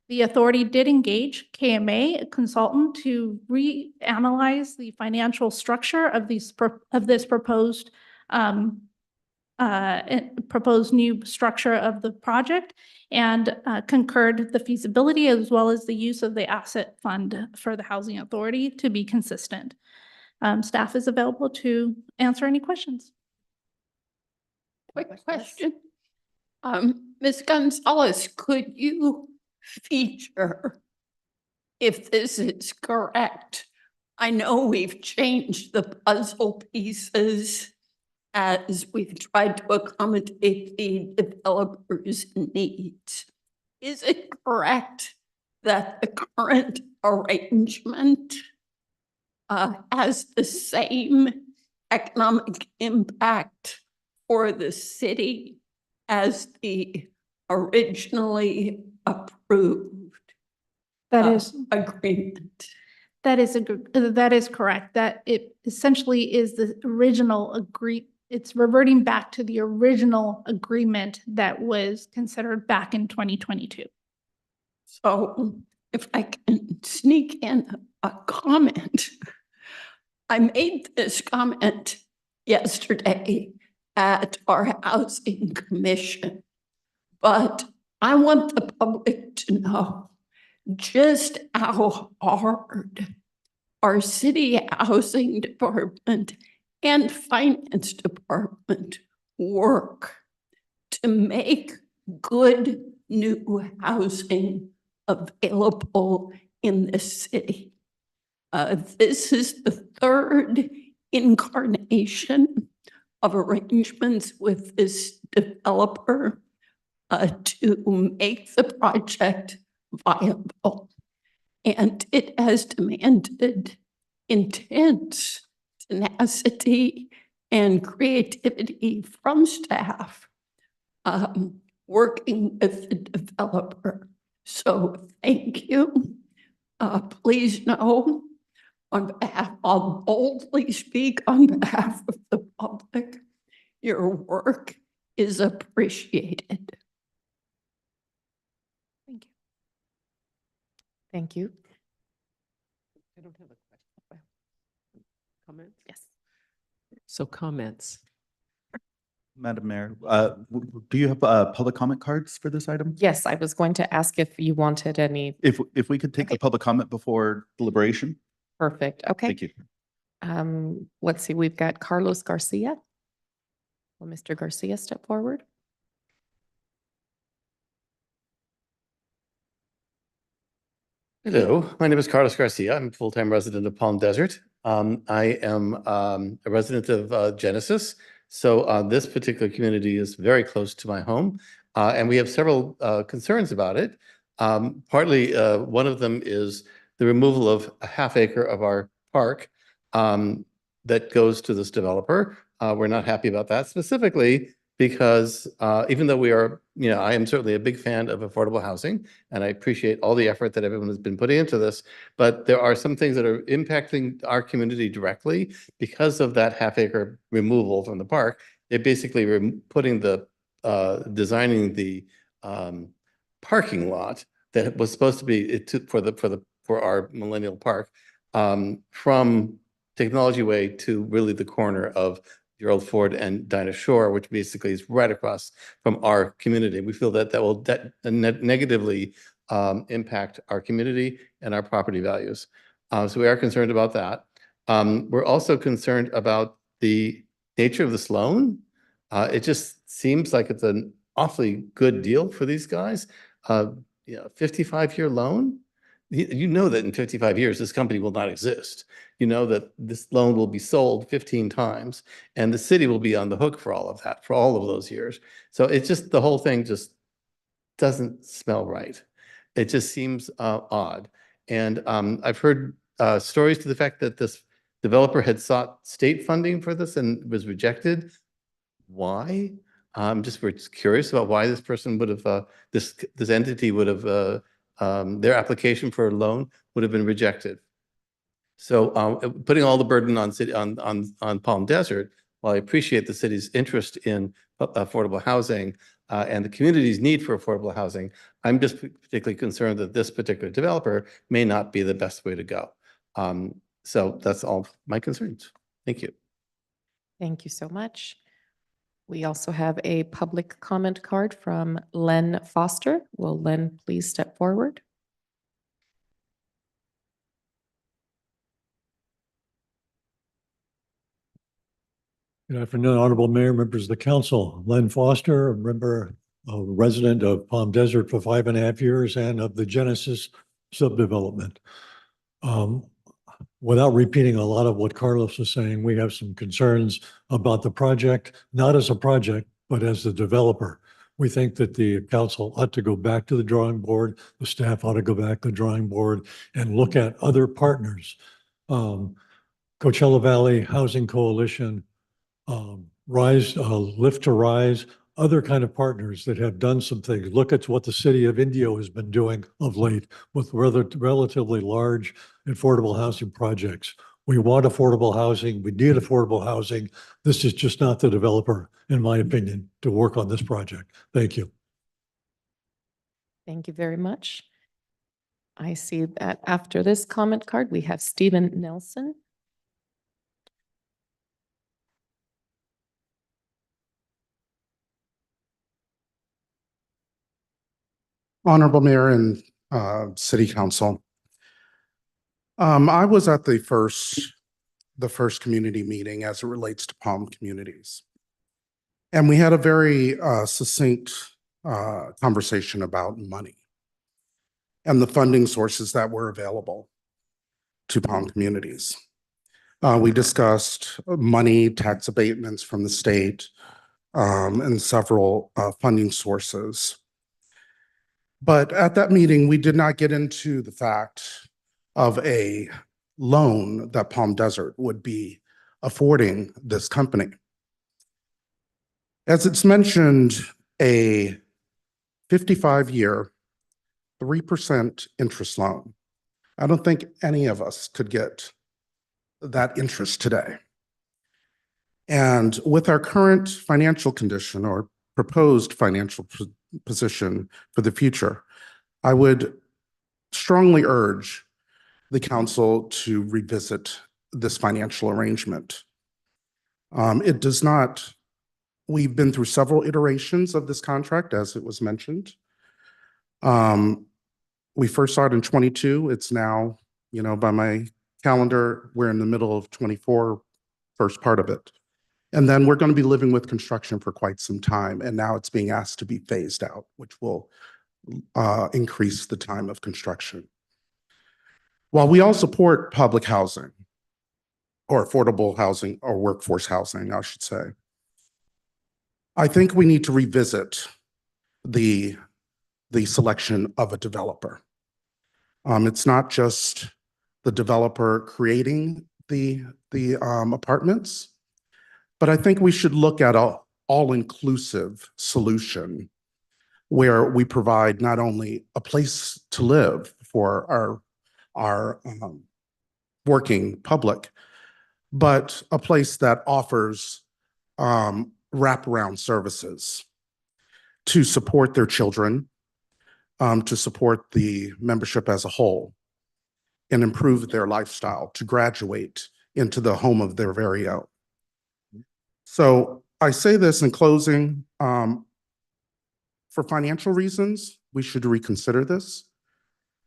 The authority did engage KMA, a consultant, to reanalyze the financial structure of this proposed new structure of the project and concurred the feasibility as well as the use of the asset fund for the housing authority to be consistent. Staff is available to answer any questions. Quick question. Ms. Gonzalez, could you feature if this is correct? I know we've changed the puzzle pieces as we've tried to accommodate the developer's needs. Is it correct that the current arrangement has the same economic impact for the city as the originally approved agreement? That is correct. That it essentially is the original it's reverting back to the original agreement that was considered back in 2022. So if I can sneak in a comment, I made this comment yesterday at our housing commission, but I want the public to know just how hard our city housing department and finance department work to make good new housing available in the city. This is the third incarnation of arrangements with this developer to make the project viable. And it has demanded intense tenacity and creativity from staff working with the developer. So thank you. Please know, on behalf, I'll boldly speak on behalf of the public, your work is appreciated. Thank you. Thank you. I don't have a question. Comments? Yes. So comments. Madam Mayor, do you have public comment cards for this item? Yes, I was going to ask if you wanted any. If we could take the public comment before deliberation? Perfect. Okay. Thank you. Let's see, we've got Carlos Garcia. Will Mr. Garcia step forward? Hello, my name is Carlos Garcia. I'm a full-time resident of Palm Desert. I am a resident of Genesis. So this particular community is very close to my home. And we have several concerns about it. Partly, one of them is the removal of a half acre of our park that goes to this developer. We're not happy about that, specifically because even though we are, I am certainly a big fan of affordable housing, and I appreciate all the effort that everyone has been putting into this, but there are some things that are impacting our community directly because of that half acre removal from the park. They basically putting the, designing the parking lot that was supposed to be for our Millennial Park from Technology Way to really the corner of Gerald Ford and Dinah Shore, which basically is right across from our community. We feel that that will negatively impact our community and our property values. So we are concerned about that. We're also concerned about the nature of this loan. It just seems like it's an awfully good deal for these guys. 55-year loan. You know that in 55 years, this company will not exist. You know that this loan will be sold 15 times and the city will be on the hook for all of that, for all of those years. So it's just, the whole thing just doesn't smell right. It just seems odd. And I've heard stories to the fact that this developer had sought state funding for this and was rejected. Why? We're just curious about why this person would have, this entity would have, their application for a loan would have been rejected. So putting all the burden on city on Palm Desert, while I appreciate the city's interest in affordable housing and the community's need for affordable housing, I'm just particularly concerned that this particular developer may not be the best way to go. So that's all my concerns. Thank you. Thank you so much. We also have a public comment card from Len Foster. Will Len please step forward? Good afternoon, Honorable Mayor, members of the council. Len Foster, a member, a resident of Palm Desert for 5.5 years and of the Genesis subdevelopment. Without repeating a lot of what Carlos was saying, we have some concerns about the project, not as a project, but as the developer. We think that the council ought to go back to the drawing board, the staff ought to go back to the drawing board and look at other partners. Coachella Valley Housing Coalition, Rise, Lift to Rise, other kind of partners that have done some things. Look at what the city of Indio has been doing of late with relatively large affordable housing projects. We want affordable housing. We need affordable housing. This is just not the developer, in my opinion, to work on this project. Thank you. Thank you very much. I see that after this comment card, we have Stephen Nelson. Honorable Mayor and City Council. I was at the first community meeting as it relates to Palm Communities. And we had a very succinct conversation about money and the funding sources that were available to Palm Communities. We discussed money, tax abatements from the state, and several funding sources. But at that meeting, we did not get into the fact of a loan that Palm Desert would be affording this company. As it's mentioned, a 55-year, 3% interest loan. I don't think any of us could get that interest today. And with our current financial condition or proposed financial position for the future, I would strongly urge the council to revisit this financial arrangement. It does not, we've been through several iterations of this contract, as it was mentioned. We first saw it in 22. It's now, by my calendar, we're in the middle of 24, first part of it. And then we're going to be living with construction for quite some time. And now it's being asked to be phased out, which will increase the time of construction. While we all support public housing, or affordable housing, or workforce housing, I should say, I think we need to revisit the selection of a developer. It's not just the developer creating the apartments, but I think we should look at an all-inclusive solution where we provide not only a place to live for our working public, but a place that offers wraparound services to support their children, to support the membership as a whole, and improve their lifestyle to graduate into the home of their very own. So I say this in closing, for financial reasons, we should reconsider this.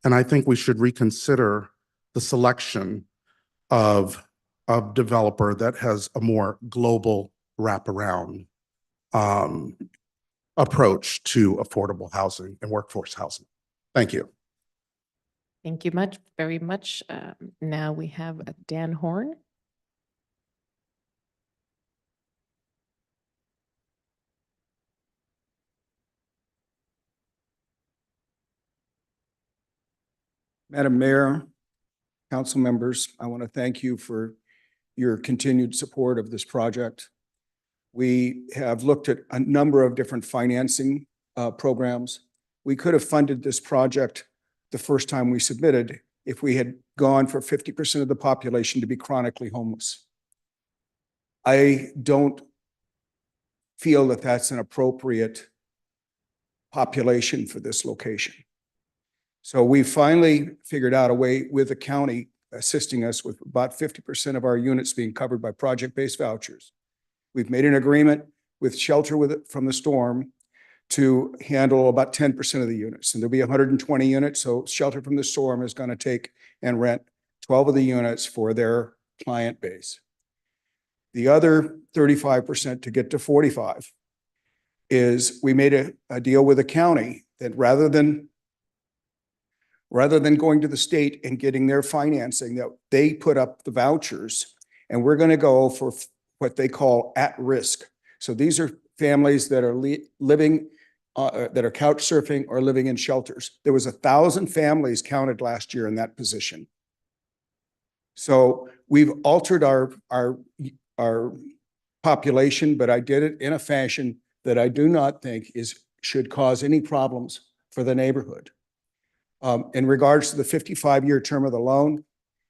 And I think we should reconsider the selection of a developer that has a more global wraparound approach to affordable housing and workforce housing. Thank you. Thank you very much. Now we have Dan Horn. Madam Mayor, council members, I want to thank you for your continued support of this project. We have looked at a number of different financing programs. We could have funded this project the first time we submitted if we had gone for 50% of the population to be chronically homeless. I don't feel that that's an appropriate population for this location. So we finally figured out a way with the county assisting us with about 50% of our units being covered by project-based vouchers. We've made an agreement with Shelter from the Storm to handle about 10% of the units. And there'll be 120 units. So Shelter from the Storm is going to take and rent 12 of the units for their client base. The other 35% to get to 45 is we made a deal with the county that rather than going to the state and getting their financing, that they put up the vouchers, and we're going to go for what they call at risk. So these are families that are living, that are couch surfing or living in shelters. There was 1,000 families counted last year in that position. So we've altered our population, but I did it in a fashion that I do not think should cause any problems for the neighborhood. In regards to the 55-year term of the loan,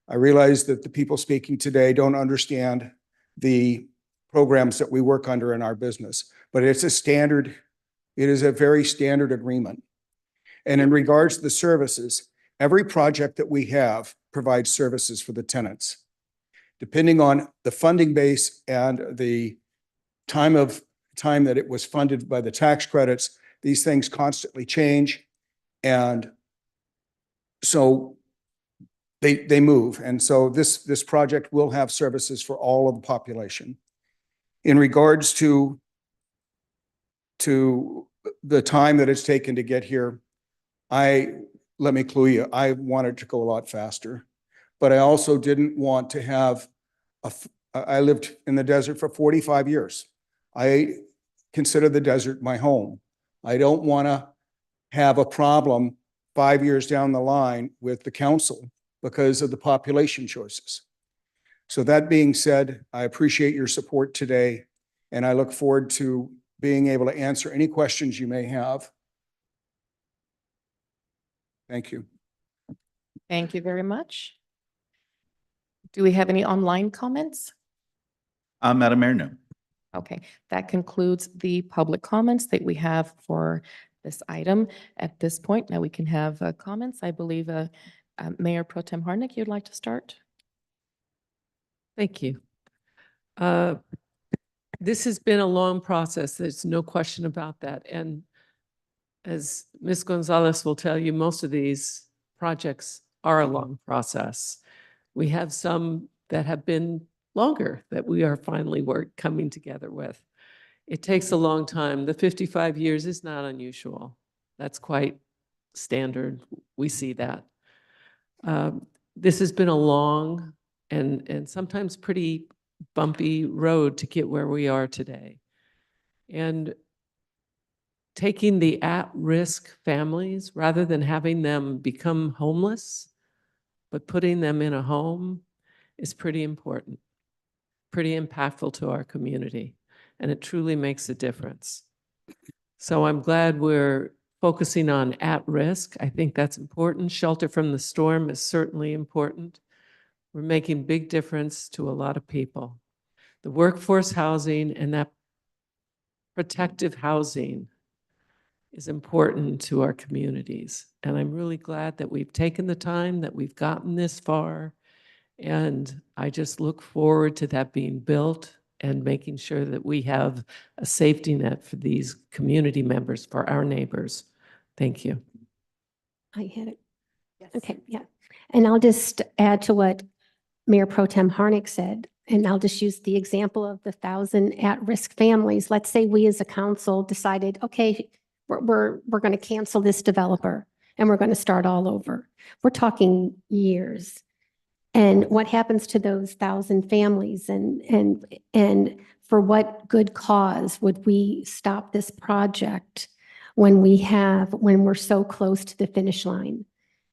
I realize that the people speaking today don't understand the programs that we work under in our business, but it is a very standard agreement. And in regards to the services, every project that we have provides services for the tenants. Depending on the funding base and the time that it was funded by the tax credits, these things constantly change. And so they move. And so this project will have services for all of the population. In regards to the time that it's taken to get here, let me clue you, I wanted to go a lot faster, but I also didn't want to have I lived in the desert for 45 years. I consider the desert my home. I don't want to have a problem 5 years down the line with the council because of the population choices. So that being said, I appreciate your support today, and I look forward to being able to answer any questions you may have. Thank you. Thank you very much. Do we have any online comments? Madam Mayor, no. Okay, that concludes the public comments that we have for this item at this point. Now we can have comments. I believe Mayor Pro Tem Harnick, you'd like to start? Thank you. This has been a long process. There's no question about that. And as Ms. Gonzalez will tell you, most of these projects are a long process. We have some that have been longer that we are finally coming together with. It takes a long time. The 55 years is not unusual. That's quite standard. We see that. This has been a long and sometimes pretty bumpy road to get where we are today. And taking the at-risk families, rather than having them become homeless, but putting them in a home is pretty important, pretty impactful to our community, and it truly makes a difference. So I'm glad we're focusing on at-risk. I think that's important. Shelter from the Storm is certainly important. We're making big difference to a lot of people. The workforce housing and that protective housing is important to our communities. And I'm really glad that we've taken the time, that we've gotten this far. And I just look forward to that being built and making sure that we have a safety net for these community members, for our neighbors. Thank you. I hit it. Yes. Okay, yeah. And I'll just add to what Mayor Pro Tem Harnick said, and I'll just use the example of the 1,000 at-risk families. Let's say we as a council decided, okay, we're going to cancel this developer and we're going to start all over. We're talking years. And what happens to those 1,000 families, and for what good cause would we stop this project when we're so close to the finish line?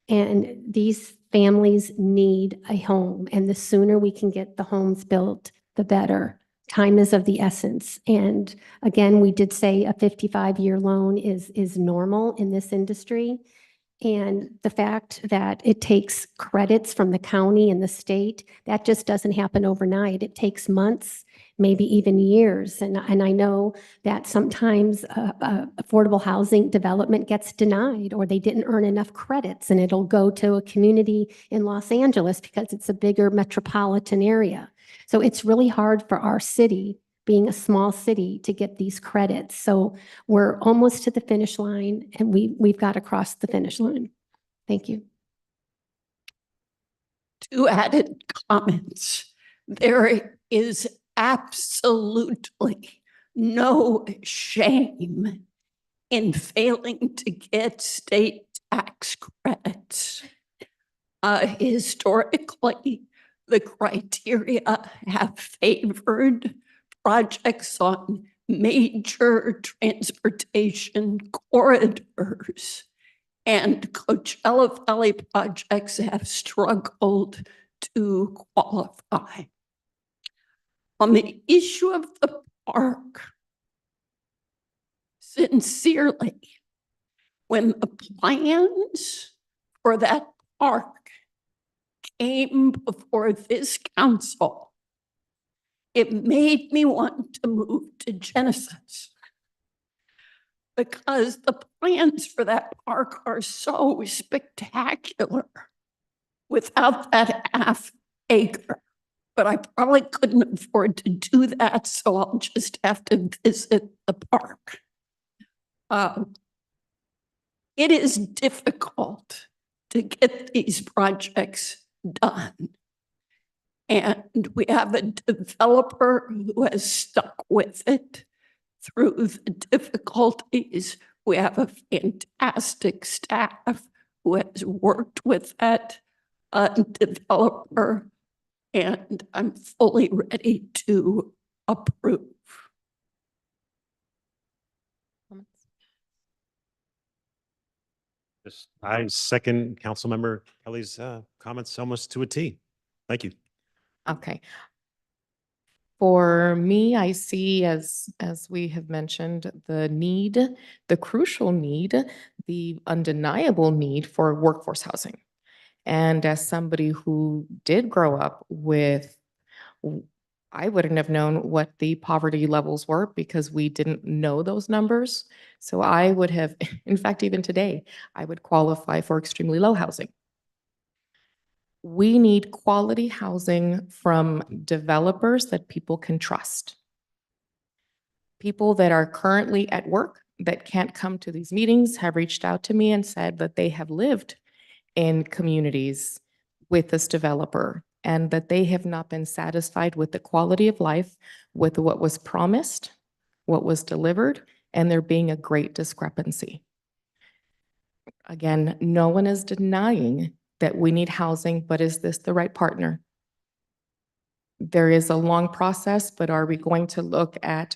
And these families need a home, and the sooner we can get the homes built, the better. Time is of the essence. And again, we did say a 55-year loan is normal in this industry. And the fact that it takes credits from the county and the state, that just doesn't happen overnight. It takes months, maybe even years. And I know that sometimes affordable housing development gets denied, or they didn't earn enough credits, and it'll go to a community in Los Angeles because it's a bigger metropolitan area. So it's really hard for our city, being a small city, to get these credits. So we're almost to the finish line, and we've got to cross the finish line. Thank you. 2 added comments. There is absolutely no shame in failing to get state tax credits. Historically, the criteria have favored projects on major transportation corridors, and Coachella Valley projects have struggled to qualify. On the issue of the park, sincerely, when the plans for that park came before this council, it made me want to move to Genesis, because the plans for that park are so spectacular without that half acre. But I probably couldn't afford to do that, so I'll just have to visit the park. It is difficult to get these projects done. And we have a developer who has stuck with it through the difficulties. We have a fantastic staff who has worked with that developer, and I'm fully ready to approve. I second Councilmember Kelly's comments almost to a T. Thank you. Okay. For me, I see, as we have mentioned, the need, the crucial need, the undeniable need for workforce housing. And as somebody who did grow up with, I wouldn't have known what the poverty levels were because we didn't know those numbers. So I would have, in fact, even today, I would qualify for extremely low housing. We need quality housing from developers that people can trust. People that are currently at work that can't come to these meetings have reached out to me and said that they have lived in communities with this developer and that they have not been satisfied with the quality of life, with what was promised, what was delivered, and there being a great discrepancy. Again, no one is denying that we need housing, but is this the right partner? There is a long process, but are we going to look at,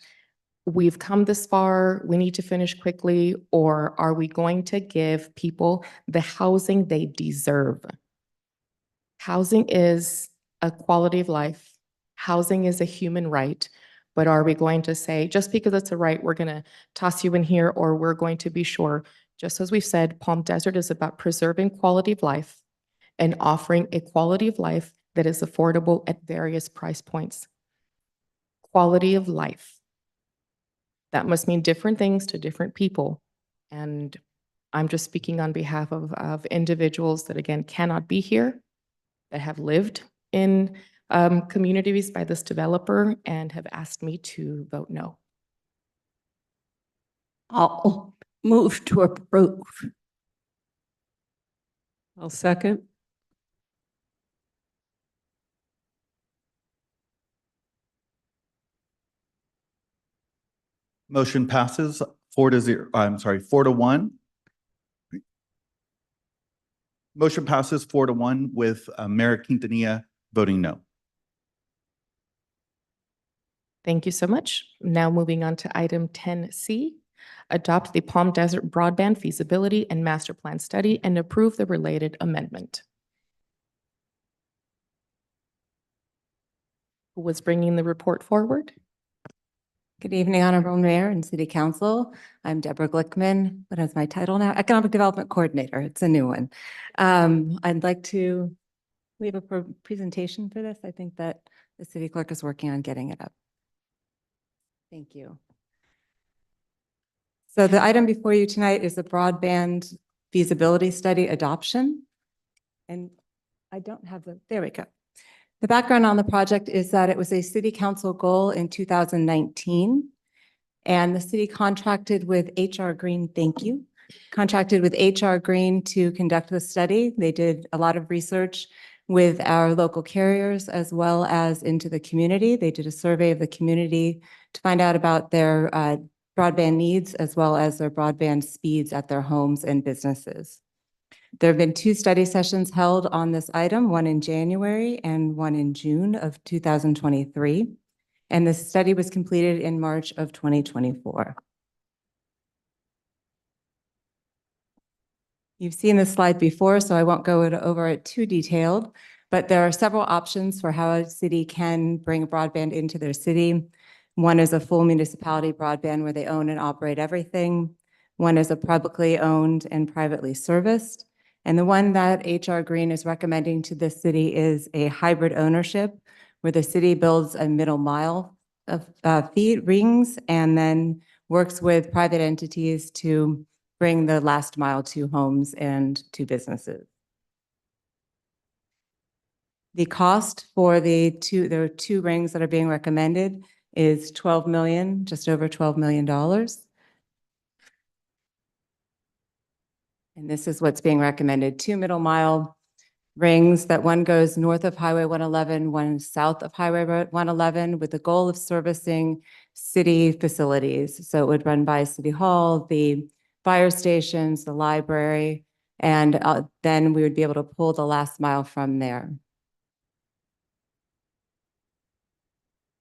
we've come this far, we need to finish quickly, or are we going to give people the housing they deserve? Housing is a quality of life. Housing is a human right. But are we going to say, just because it's a right, we're going to toss you in here, or we're going to be sure, just as we've said, Palm Desert is about preserving quality of life and offering a quality of life that is affordable at various price points. Quality of life. That must mean different things to different people. And I'm just speaking on behalf of individuals that, again, cannot be here, that have lived in communities by this developer and have asked me to vote no. I'll move to approve. I'll second. Motion passes 4-0. I'm sorry, 4-1. Motion passes 4-1 with Mayor Quintanilla voting no. Thank you so much. Now moving on to item 10C, adopt the Palm Desert Broadband Feasibility and Master Plan Study and approve the related amendment. Who was bringing the report forward? Good evening, Honorable Mayor and City Council. I'm Deborah Glickman. What is my title now? Economic Development Coordinator. It's a new one. I'd like to, we have a presentation for this. I think that the city clerk is working on getting it up. Thank you. So the item before you tonight is the broadband feasibility study adoption. And I don't have there we go. The background on the project is that it was a city council goal in 2019. And the city contracted with HR Green, thank you, contracted with HR Green to conduct the study. They did a lot of research with our local carriers as well as into the community. They did a survey of the community to find out about their broadband needs as well as their broadband speeds at their homes and businesses. There have been 2 study sessions held on this item, one in January and one in June of 2023. And the study was completed in March of 2024. You've seen this slide before, so I won't go over it too detailed, but there are several options for how a city can bring broadband into their city. One is a full municipality broadband where they own and operate everything. One is a publicly owned and privately serviced. And the one that HR Green is recommending to the city is a hybrid ownership where the city builds a middle mile of feed rings and then works with private entities to bring the last mile to homes and to businesses. The cost for there are 2 rings that are being recommended is $12 million, just over $12 million. And this is what's being recommended, 2 middle mile rings that one goes north of Highway 111, one south of Highway 111 with the goal of servicing city facilities. So it would run by City Hall, the fire stations, the library, and then we would be able to pull the last mile from there.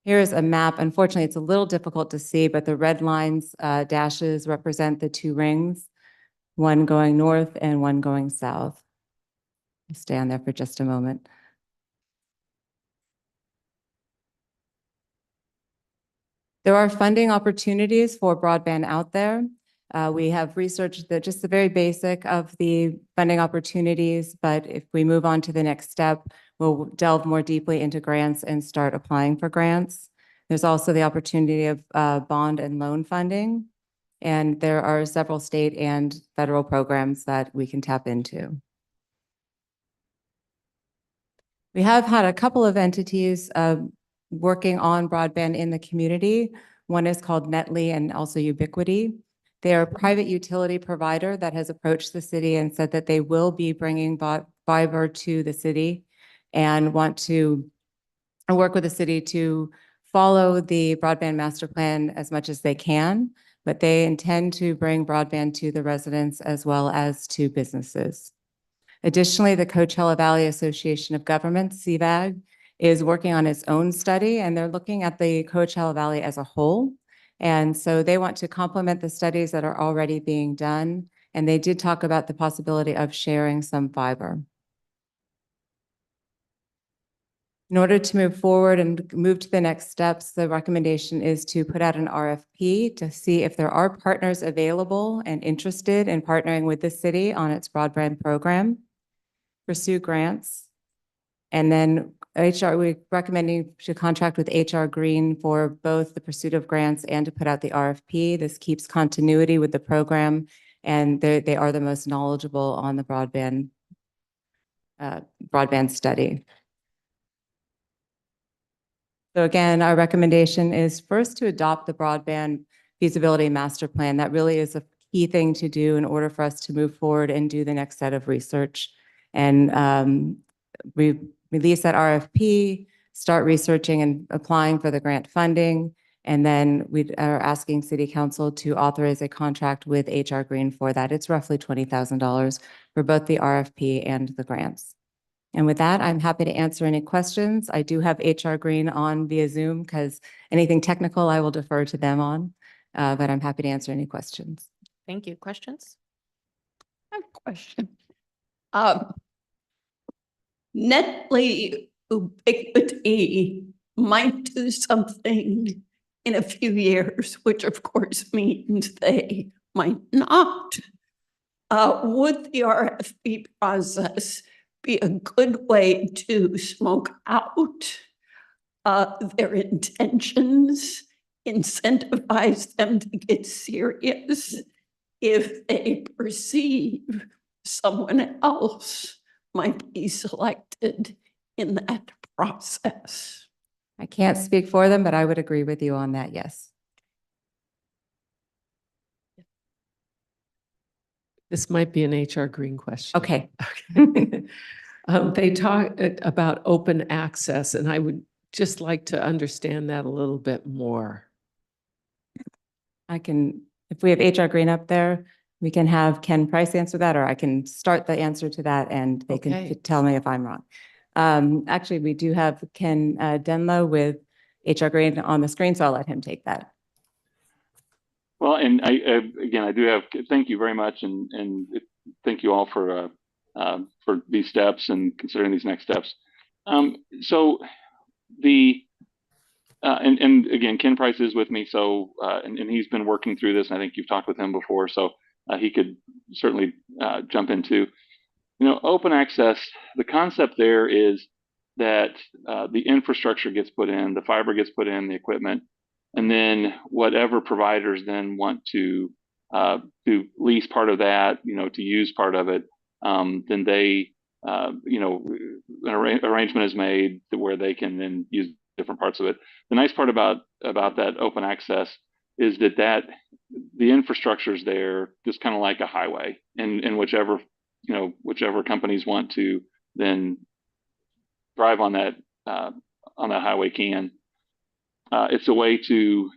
Here's a map. Unfortunately, it's a little difficult to see, but the red lines, dashes represent the 2 rings, one going north and one going south. I'll stay on there for just a moment. There are funding opportunities for broadband out there. We have researched just the very basic of the funding opportunities, but if we move on to the next step, we'll delve more deeply into grants and start applying for grants. There's also the opportunity of bond and loan funding, and there are several state and federal programs that we can tap into. We have had a couple of entities working on broadband in the community. One is called Netley and also Ubiquity. They are a private utility provider that has approached the city and said that they will be bringing fiber to the city and want to work with the city to follow the broadband master plan as much as they can, but they intend to bring broadband to the residents as well as to businesses. Additionally, the Coachella Valley Association of Governments, CVAG, is working on its own study, and they're looking at the Coachella Valley as a whole. And so they want to complement the studies that are already being done. And they did talk about the possibility of sharing some fiber. In order to move forward and move to the next steps, the recommendation is to put out an RFP to see if there are partners available and interested in partnering with the city on its broadband program, pursue grants, and then we're recommending to contract with HR Green for both the pursuit of grants and to put out the RFP. This keeps continuity with the program, and they are the most knowledgeable on the broadband study. So again, our recommendation is first to adopt the broadband feasibility master plan. That really is a key thing to do in order for us to move forward and do the next set of research. And we release that RFP, start researching and applying for the grant funding. And then we are asking City Council to authorize a contract with HR Green for that. It's roughly $20,000 for both the RFP and the grants. And with that, I'm happy to answer any questions. I do have HR Green on via Zoom because anything technical I will defer to them on, but I'm happy to answer any questions. Thank you. Questions? I have a question. Netley Ubiquity might do something in a few years, which of course means they might not. Would the RFP process be a good way to smoke out their intentions, incentivize them to get serious if they perceive someone else might be selected in that process? I can't speak for them, but I would agree with you on that, yes. This might be an HR Green question. Okay. They talk about open access, and I would just like to understand that a little bit more. I can, if we have HR Green up there, we can have Ken Price answer that, or I can start the answer to that and they Okay. can tell me if I'm wrong. Actually, we do have Ken Denlow with HR Green on the screen, so I'll let him take that. Well, and again, I do have, thank you very much. And thank you all for these steps and considering these next steps. So and again, Ken Price is with me. So, and he's been working through this, and I think you've talked with him before, so he could certainly jump into, open access. The concept there is that the infrastructure gets put in, the fiber gets put in, the equipment, and then whatever providers then want to lease part of that, to use part of it, then they, an arrangement is made to where they can then use different parts of it. The nice part about that open access is that the infrastructure is there, just kind of like a highway, and whichever companies want to then drive on that highway can. It's a way to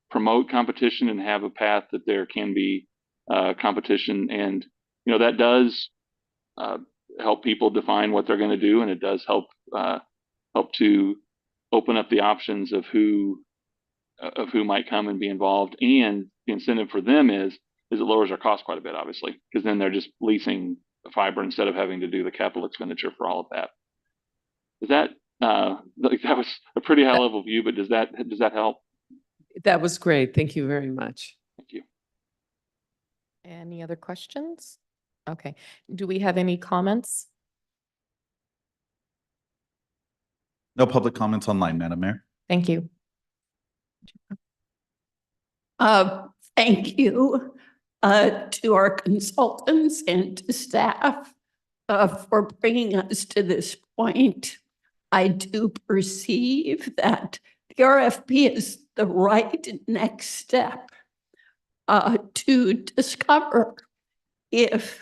promote competition and have a path that there can be competition, and that does help people define what they're going to do, and it does help to open up the options of who might come and be involved. And the incentive for them is it lowers our cost quite a bit, obviously, because then they're just leasing fiber instead of having to do the capital expenditure for all of that. Is that that was a pretty high level view, but does that help? That was great. Thank you very much. Thank you. Any other questions? Okay. Do we have any comments? No public comments online, Madam Mayor. Thank you. Thank you to our consultants and to staff for bringing us to this point. I do perceive that the RFP is the right next step to discover if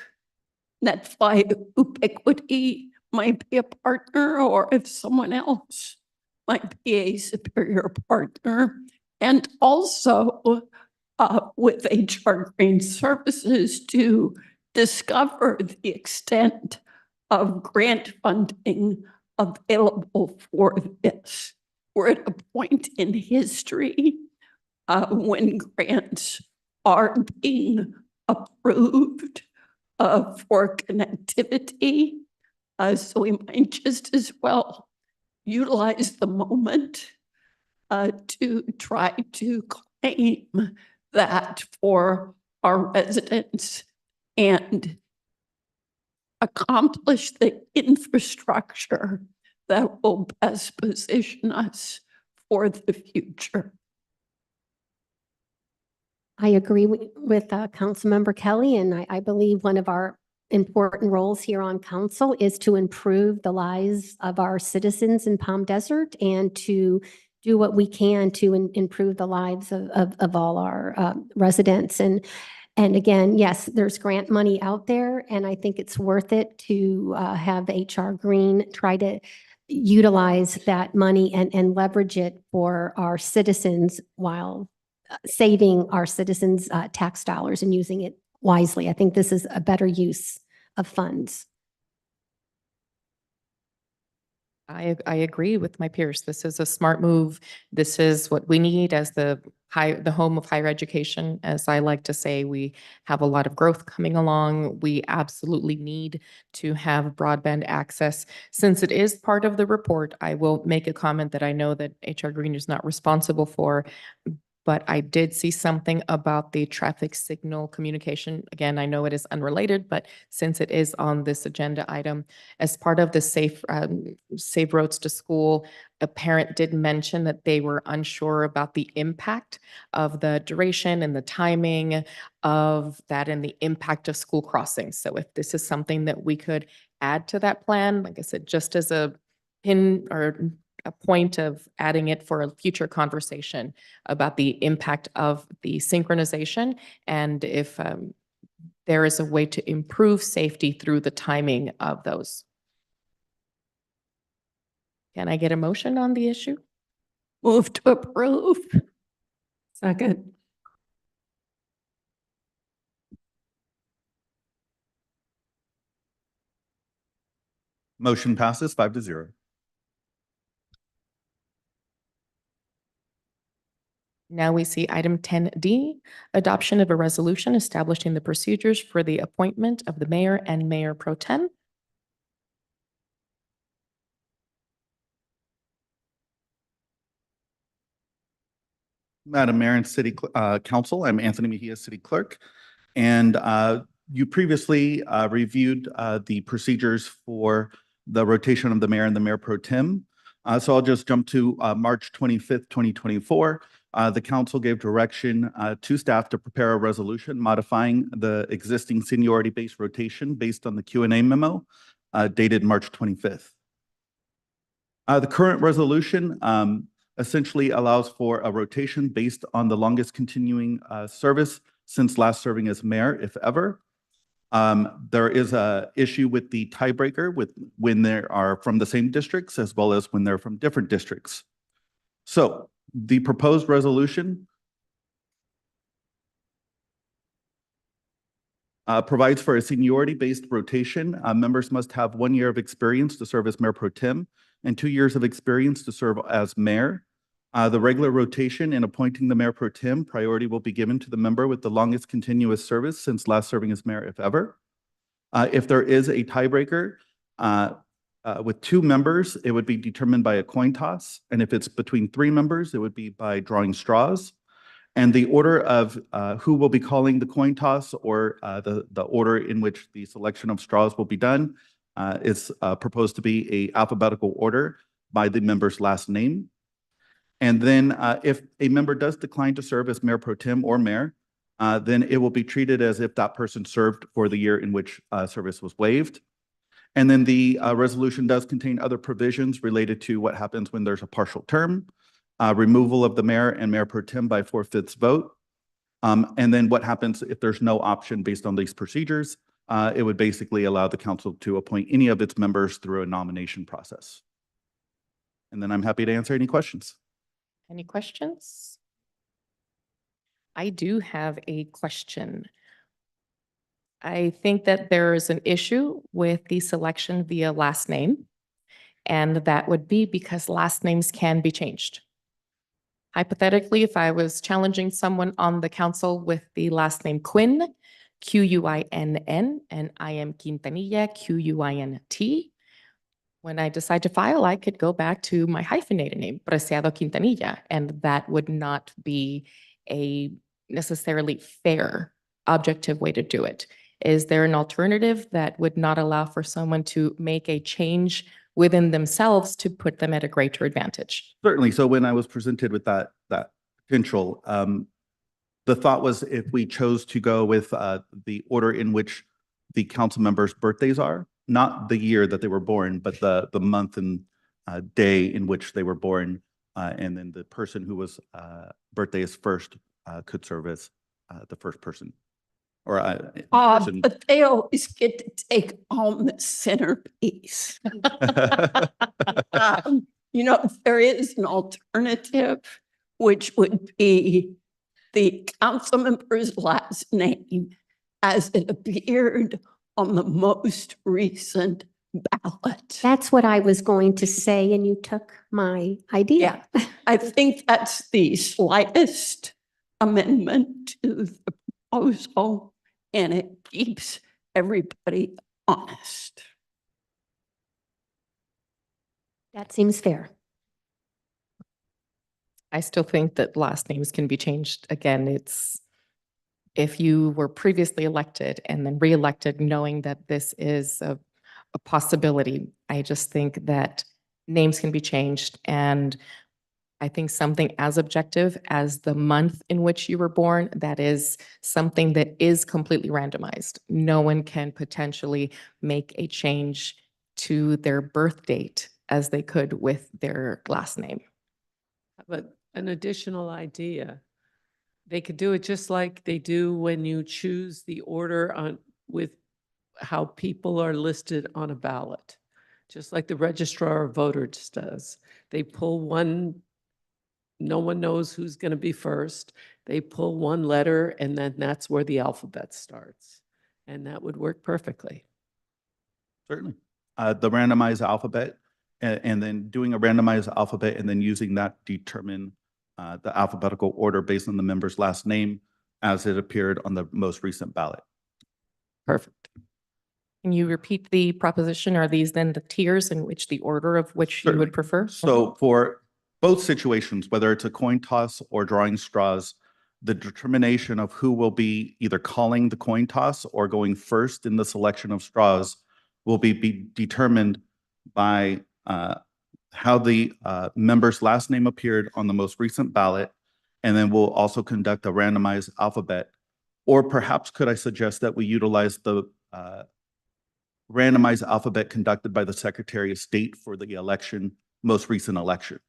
Netflix Ubiquity might be a partner or if someone else might be a superior partner. And also with HR Green Services to discover the extent of grant funding available for this. We're at a point in history when grants are being approved for connectivity. So we might just as well utilize the moment to try to claim that for our residents and accomplish the infrastructure that will best position us for the future. I agree with Councilmember Kelly, and I believe one of our important roles here on council is to improve the lives of our citizens in Palm Desert and to do what we can to improve the lives of all our residents. And again, yes, there's grant money out there, and I think it's worth it to have HR Green try to utilize that money and leverage it for our citizens while saving our citizens' tax dollars and using it wisely. I think this is a better use of funds. I agree with my peers. This is a smart move. This is what we need as the home of higher education. As I like to say, we have a lot of growth coming along. We absolutely need to have broadband access. Since it is part of the report, I will make a comment that I know that HR Green is not responsible for, but I did see something about the traffic signal communication. Again, I know it is unrelated, but since it is on this agenda item, as part of the Safe Roads to School, a parent did mention that they were unsure about the impact of the duration and the timing of that and the impact of school crossings. So if this is something that we could add to that plan, like I said, just as a pin or a point of adding it for a future conversation about the impact of the synchronization and if there is a way to improve safety through the timing of those. Can I get a motion on the issue? Move to approve. Second. Motion passes 5-0. Now we see item 10D, adoption of a resolution establishing the procedures for the appointment of the mayor and mayor pro tem. Madam Mayor and City Council, I'm Anthony Mejia, City Clerk. And you previously reviewed the procedures for the rotation of the mayor and the mayor pro tem. So I'll just jump to March 25th, 2024. The council gave direction to staff to prepare a resolution modifying the existing seniority-based rotation based on the Q&A memo dated March 25th. The current resolution essentially allows for a rotation based on the longest continuing service since last serving as mayor, if ever. There is an issue with the tiebreaker when they are from the same districts as well as when they're from different districts. So the proposed resolution provides for a seniority-based rotation. Members must have 1 year of experience to serve as mayor pro tem and 2 years of experience to serve as mayor. The regular rotation in appointing the mayor pro tem, priority will be given to the member with the longest continuous service since last serving as mayor, if ever. If there is a tiebreaker with 2 members, it would be determined by a coin toss. And if it's between 3 members, it would be by drawing straws. And the order of who will be calling the coin toss or the order in which the selection of straws will be done is proposed to be a alphabetical order by the member's last name. And then if a member does decline to serve as mayor pro tem or mayor, then it will be treated as if that person served for the year in which service was waived. And then the resolution does contain other provisions related to what happens when there's a partial term, removal of the mayor and mayor pro tem by 4/5 vote. And then what happens if there's no option based on these procedures? It would basically allow the council to appoint any of its members through a nomination process. And then I'm happy to answer any questions. Any questions? I do have a question. I think that there is an issue with the selection via last name, and that would be because last names can be changed. Hypothetically, if I was challenging someone on the council with the last name Quinn, Quinn, and I am Quintanilla, Quint, when I decide to file, I could go back to my hyphenated name, Preciado Quintanilla, and that would not be a necessarily fair, objective way to do it. Is there an alternative that would not allow for someone to make a change within themselves to put them at a greater advantage? Certainly. So when I was presented with that potential, the thought was if we chose to go with the order in which the council members' birthdays are, not the year that they were born, but the month and day in which they were born, and then the person who was birthday is first could serve as the first person. Or person. But they always get to take home the centerpiece. If there is an alternative, which would be the council member's last name as it appeared on the most recent ballot. That's what I was going to say, and you took my idea. Yeah, I think that's the slightest amendment to the proposal, and it keeps everybody honest. That seems fair. I still think that last names can be changed. Again, it's if you were previously elected and then reelected, knowing that this is a possibility, I just think that names can be changed. And I think something as objective as the month in which you were born, that is something that is completely randomized. No one can potentially make a change to their birth date as they could with their last name. But an additional idea, they could do it just like they do when you choose the order on with how people are listed on a ballot. Just like the registrar of voters does. They pull one, no one knows who's going to be first. They pull one letter and then that's where the alphabet starts. And that would work perfectly. Certainly. The randomized alphabet and then doing a randomized alphabet and then using that to determine the alphabetical order based on the member's last name as it appeared on the most recent ballot. Perfect. Can you repeat the proposition? Are these then the tiers in which the order of which you Certainly. would prefer? So for both situations, whether it's a coin toss or drawing straws, the determination of who will be either calling the coin toss or going first in the selection of straws will be determined by how the member's last name appeared on the most recent ballot, and then we'll also conduct a randomized alphabet. Or perhaps could I suggest that we utilize the randomized alphabet conducted by the Secretary of State for the election, most recent election?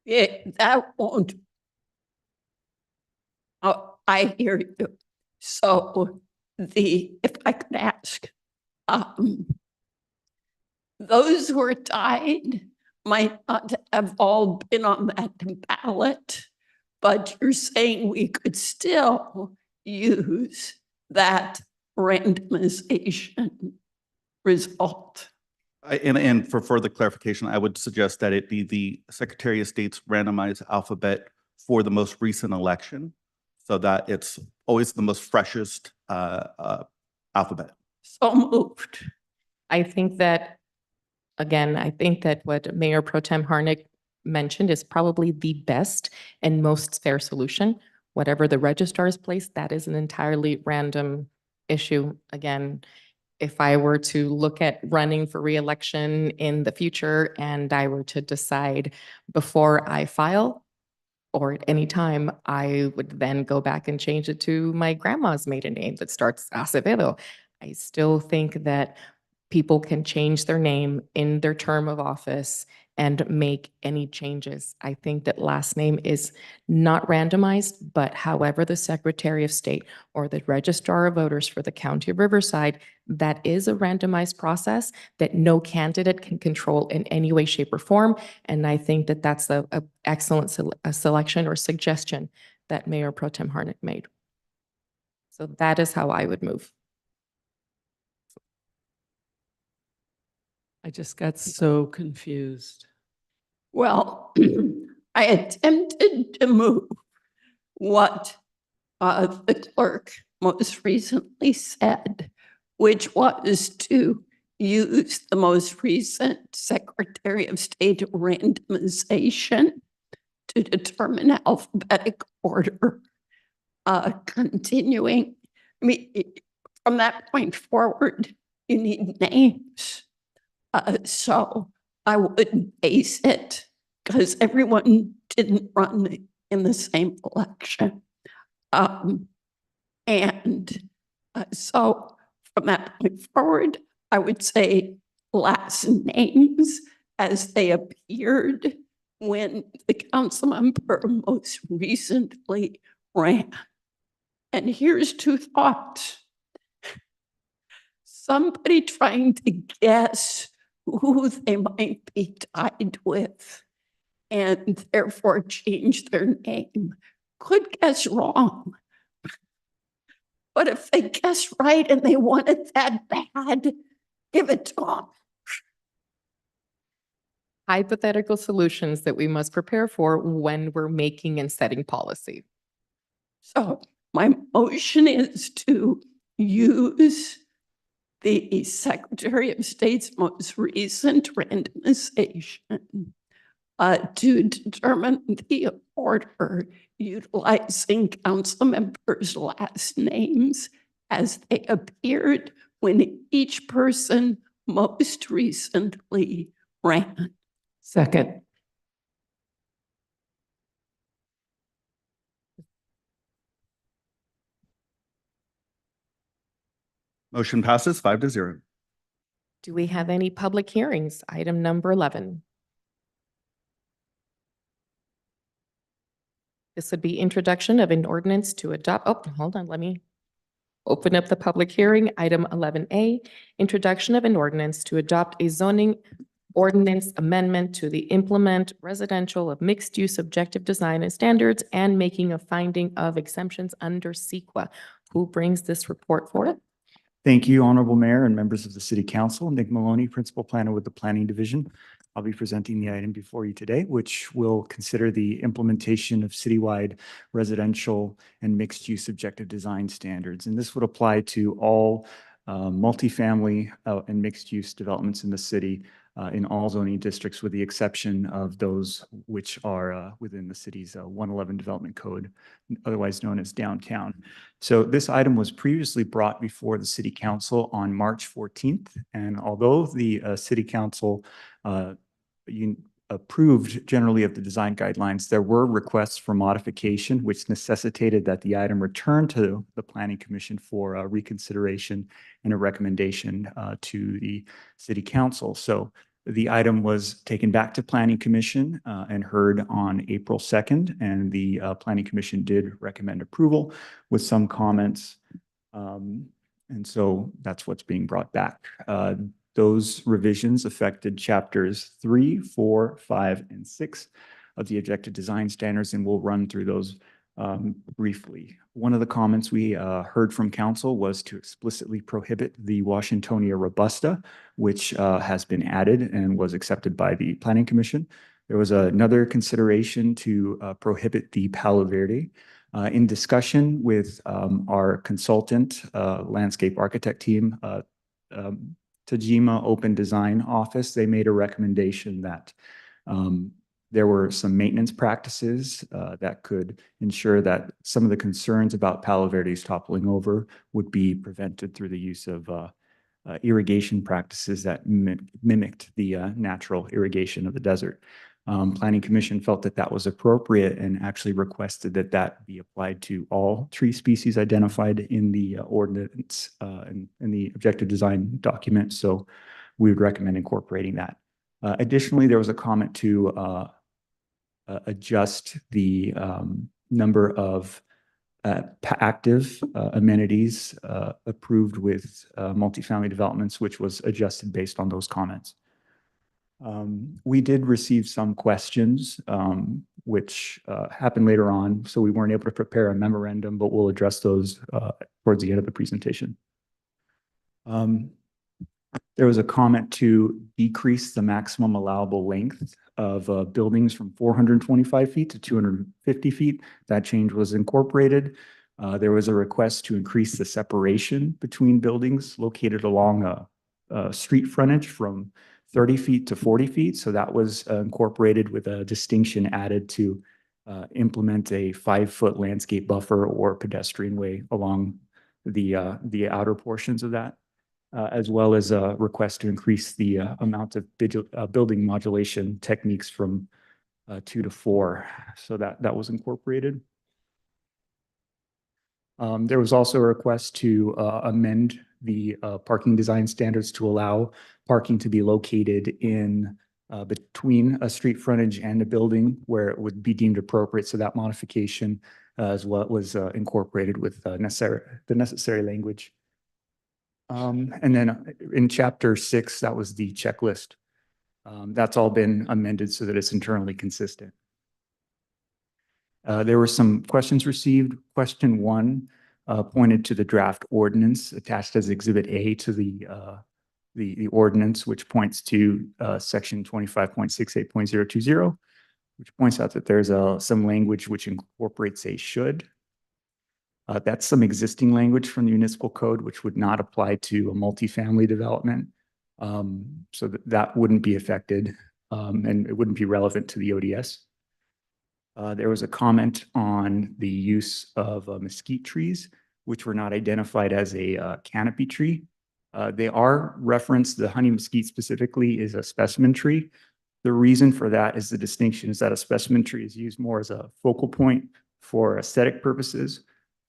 Yeah, that won't. Oh, I hear you. So if I could ask, those who are tied might not have all been on that ballot, but you're saying we could still use that randomization result. And for further clarification, I would suggest that it be the Secretary of State's randomized alphabet for the most recent election, so that it's always the most freshest alphabet. So moved. I think that, again, I think that what Mayor Pro Tem Harnick mentioned is probably the best and most fair solution. Whatever the registrar's place, that is an entirely random issue. Again, if I were to look at running for reelection in the future and I were to decide before I file or at any time, I would then go back and change it to my grandma's maiden name that starts Acevedo. I still think that people can change their name in their term of office and make any changes. I think that last name is not randomized, but however the Secretary of State or the Registrar of Voters for the County of Riverside, that is a randomized process that no candidate can control in any way, shape, or form. And I think that that's a excellent selection or suggestion that Mayor Pro Tem Harnick made. So that is how I would move. I just got so confused. Well, I attempted to move what the clerk most recently said, which was to use the most recent Secretary of State randomization to determine alphabetic order. Continuing, I mean, from that point forward, you need names. So I wouldn't base it because everyone didn't run in the same election. So from that point forward, I would say last names as they appeared when the council member most recently ran. And here's two thoughts. Somebody trying to guess who they might be tied with and therefore change their name could guess wrong. But if they guess right and they want it that bad, Give it to them. Hypothetical solutions that we must prepare for when we're making and setting policy. So my motion is to use the Secretary of State's most recent randomization to determine the order utilizing council members' last names as they appeared when each person most recently ran. Second. Motion passes 5-0. Do we have any public hearings? Item number 11. This would be introduction of an ordinance to adopt, oh, hold on, let me open up the public hearing. Item 11A, introduction of an ordinance to adopt a zoning ordinance amendment to the implement residential of mixed-use objective design and standards and making a finding of exemptions under CEQA. Who brings this report forward? Thank you, Honorable Mayor and members of the City Council. Nick Maloney, Principal Planner with the Planning Division. I'll be presenting the item before you today, which will consider the implementation of citywide residential and mixed-use objective design standards. And this would apply to all multifamily and mixed-use developments in the city in all zoning districts, with the exception of those which are within the city's 111 Development Code, otherwise known as downtown. So this item was previously brought before the City Council on March 14th. And although the City Council approved generally of the design guidelines, there were requests for modification, which necessitated that the item return to the Planning Commission for reconsideration and a recommendation to the City Council. So the item was taken back to Planning Commission and heard on April 2nd, and the Planning Commission did recommend approval with some comments. And so that's what's being brought back. Those revisions affected chapters 3, 4, 5, and 6 of the objective design standards, and we'll run through those briefly. One of the comments we heard from council was to explicitly prohibit the Washingtonia robusta, which has been added and was accepted by the Planning Commission. There was another consideration to prohibit the Palo Verde. In discussion with our consultant landscape architect team, Tajima Open Design Office, they made a recommendation that there were some maintenance practices that could ensure that some of the concerns about Palo Verde's toppling over would be prevented through the use of irrigation practices that mimicked the natural irrigation of the desert. Planning Commission felt that that was appropriate and actually requested that that be applied to all tree species identified in the ordinance and in the objective design document. So we would recommend incorporating that. Additionally, there was a comment to adjust the number of active amenities approved with multifamily developments, which was adjusted based on those comments. We did receive some questions, which happened later on, so we weren't able to prepare a memorandum, but we'll address those towards the end of the presentation. There was a comment to decrease the maximum allowable length of buildings from 425 feet to 250 feet. That change was incorporated. There was a request to increase the separation between buildings located along a street frontage from 30 feet to 40 feet. So that was incorporated with a distinction added to implement a 5-foot landscape buffer or pedestrian way along the outer portions of that, as well as a request to increase the amount of building modulation techniques from 2 to 4. So that was incorporated. There was also a request to amend the parking design standards to allow parking to be located in between a street frontage and a building where it would be deemed appropriate. So that modification as well was incorporated with the necessary language. And then in chapter 6, that was the checklist. That's all been amended so that it's internally consistent. There were some questions received. Question 1 pointed to the draft ordinance attached as Exhibit A to the the ordinance, which points to section 25.68.020, which points out that there's some language which incorporates a should. That's some existing language from the municipal code, which would not apply to a multifamily development. So that wouldn't be affected, and it wouldn't be relevant to the ODS. There was a comment on the use of mesquite trees, which were not identified as a canopy tree. They are referenced, the honey mesquite specifically is a specimen tree. The reason for that is the distinction is that a specimen tree is used more as a focal point for aesthetic purposes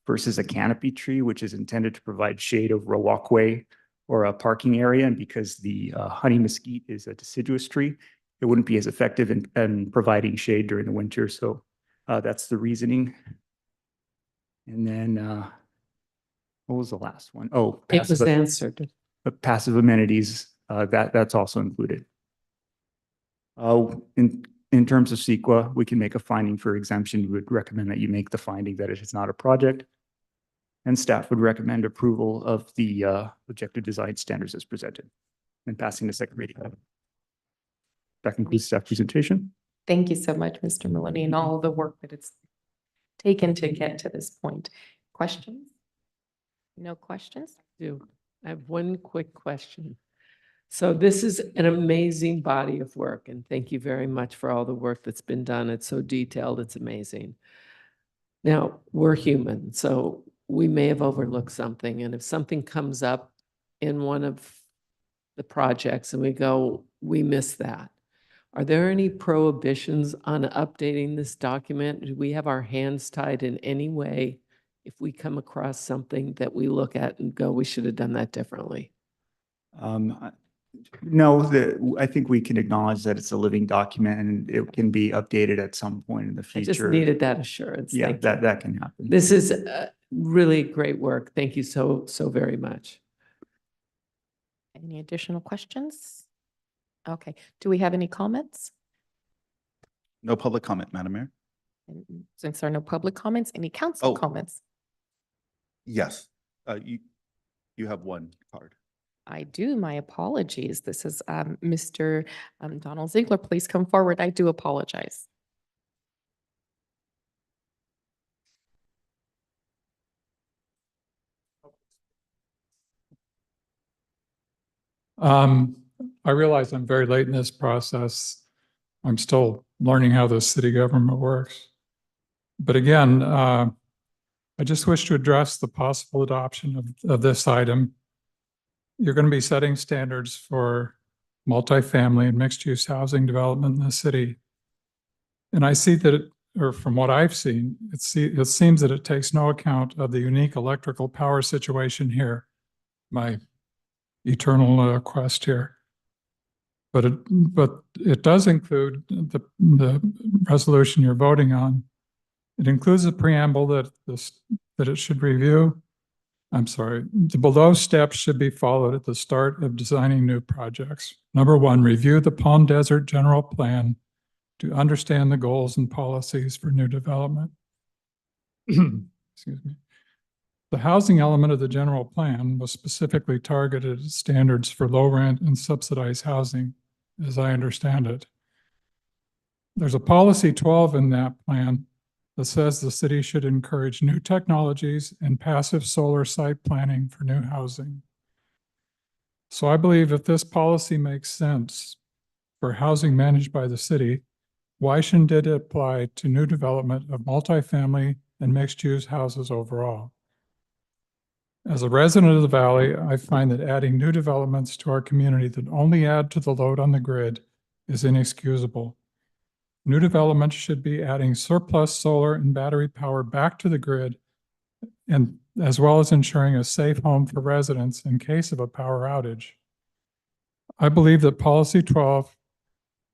versus a canopy tree, which is intended to provide shade over a walkway or a parking area. And because the honey mesquite is a deciduous tree, it wouldn't be as effective in providing shade during the winter. So that's the reasoning. And then what was the last one? Oh, It was answered. passive amenities, that's also included. In terms of CEQA, we can make a finding for exemption. We would recommend that you make the finding that it is not a project. And staff would recommend approval of the objective design standards as presented and passing the second reading. That concludes staff presentation. Thank you so much, Mr. Maloney, and all the work that it's taken to get to this point. Questions? No questions? I have one quick question. So this is an amazing body of work, and thank you very much for all the work that's been done. It's so detailed, it's amazing. Now, we're human, so we may have overlooked something, and if something comes up in one of the projects and we go, we missed that. Are there any prohibitions on updating this document? Do we have our hands tied in any way if we come across something that we look at and go, we should have done that differently? No, I think we can acknowledge that it's a living document and it can be updated at some point in the I just future. needed that assurance. Yeah, Thank you. that can happen. This is really great work. Thank you so very much. Any additional questions? Okay. Do we have any comments? No public comment, Madam Mayor. And since there are no public comments, any council Oh. comments? Yes, you have one card. I do. My apologies. This is Mr. Donald Ziegler. Please come forward. I do apologize. I realize I'm very late in this process. I'm still learning how the city government works. But again, I just wish to address the possible adoption of this item. You're going to be setting standards for multifamily and mixed-use housing development in the city. And I see that, or from what I've seen, it seems that it takes no account of the unique electrical power situation here. My eternal quest here. But it does include the resolution you're voting on. It includes a preamble that it should review. I'm sorry, the below steps should be followed at the start of designing new projects. Number one, review the Palm Desert General Plan to understand the goals and policies for new development. Excuse me. The housing element of the general plan was specifically targeted at standards for low rent and subsidized housing, as I understand it. There's a policy 12 in that plan that says the city should encourage new technologies and passive solar site planning for new housing. So I believe if this policy makes sense for housing managed by the city, why shouldn't it apply to new development of multifamily and mixed-use houses overall? As a resident of the Valley, I find that adding new developments to our community that only add to the load on the grid is inexcusable. New developments should be adding surplus solar and battery power back to the grid, and as well as ensuring a safe home for residents in case of a power outage. I believe that Policy 12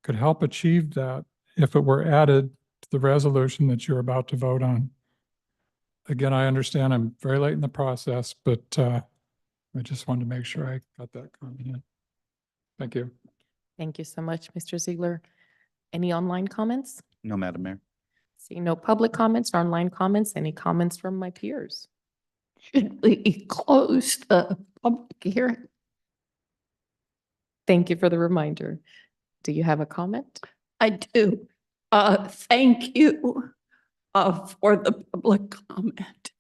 could help achieve that if it were added to the resolution that you're about to vote on. Again, I understand I'm very late in the process, but I just wanted to make sure I got that comment in. Thank you. Thank you so much, Mr. Ziegler. Any online comments? No, Madam Mayor. See no public comments or online comments. Any comments from my peers? Should we close the public hearing? Thank you for the reminder. Do you have a comment? I do. Thank you for the public comment.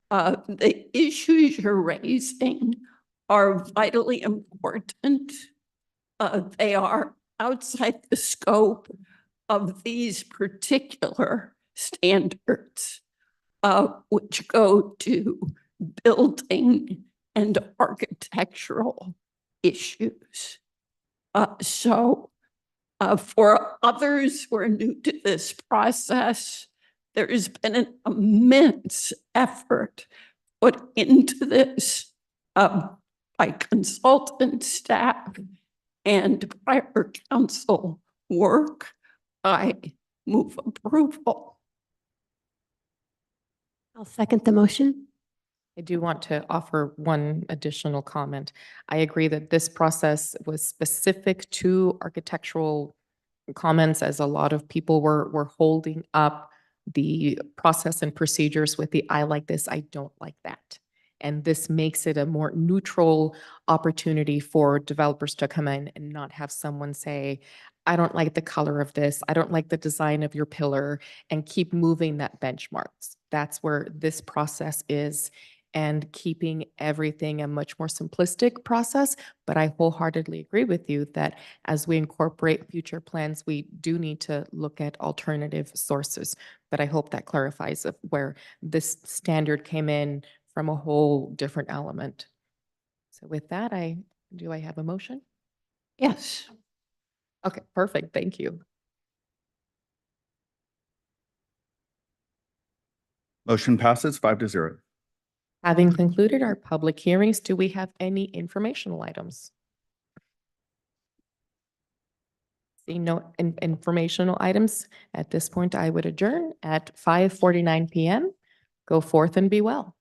The issues you're raising are vitally important. They are outside the scope of these particular standards, which go to building and architectural issues. So for others who are new to this process, there has been an immense effort put into this by consultant staff and prior council work. I move approval. I'll second the motion. I do want to offer one additional comment. I agree that this process was specific to architectural comments, as a lot of people were holding up the process and procedures with the I like this, I don't like that. And this makes it a more neutral opportunity for developers to come in and not have someone say, I don't like the color of this, I don't like the design of your pillar, and keep moving that benchmarks. That's where this process is, and keeping everything a much more simplistic process. But I wholeheartedly agree with you that as we incorporate future plans, we do need to look at alternative sources. But I hope that clarifies of where this standard came in from a whole different element. So with that, do I have a motion? Yes. Okay, perfect. Thank you. Motion passes 5-0. Having concluded our public hearings, do we have any informational items? Seeing no informational items, at this point, I would adjourn at 5:49 p.m. Go forth and be well.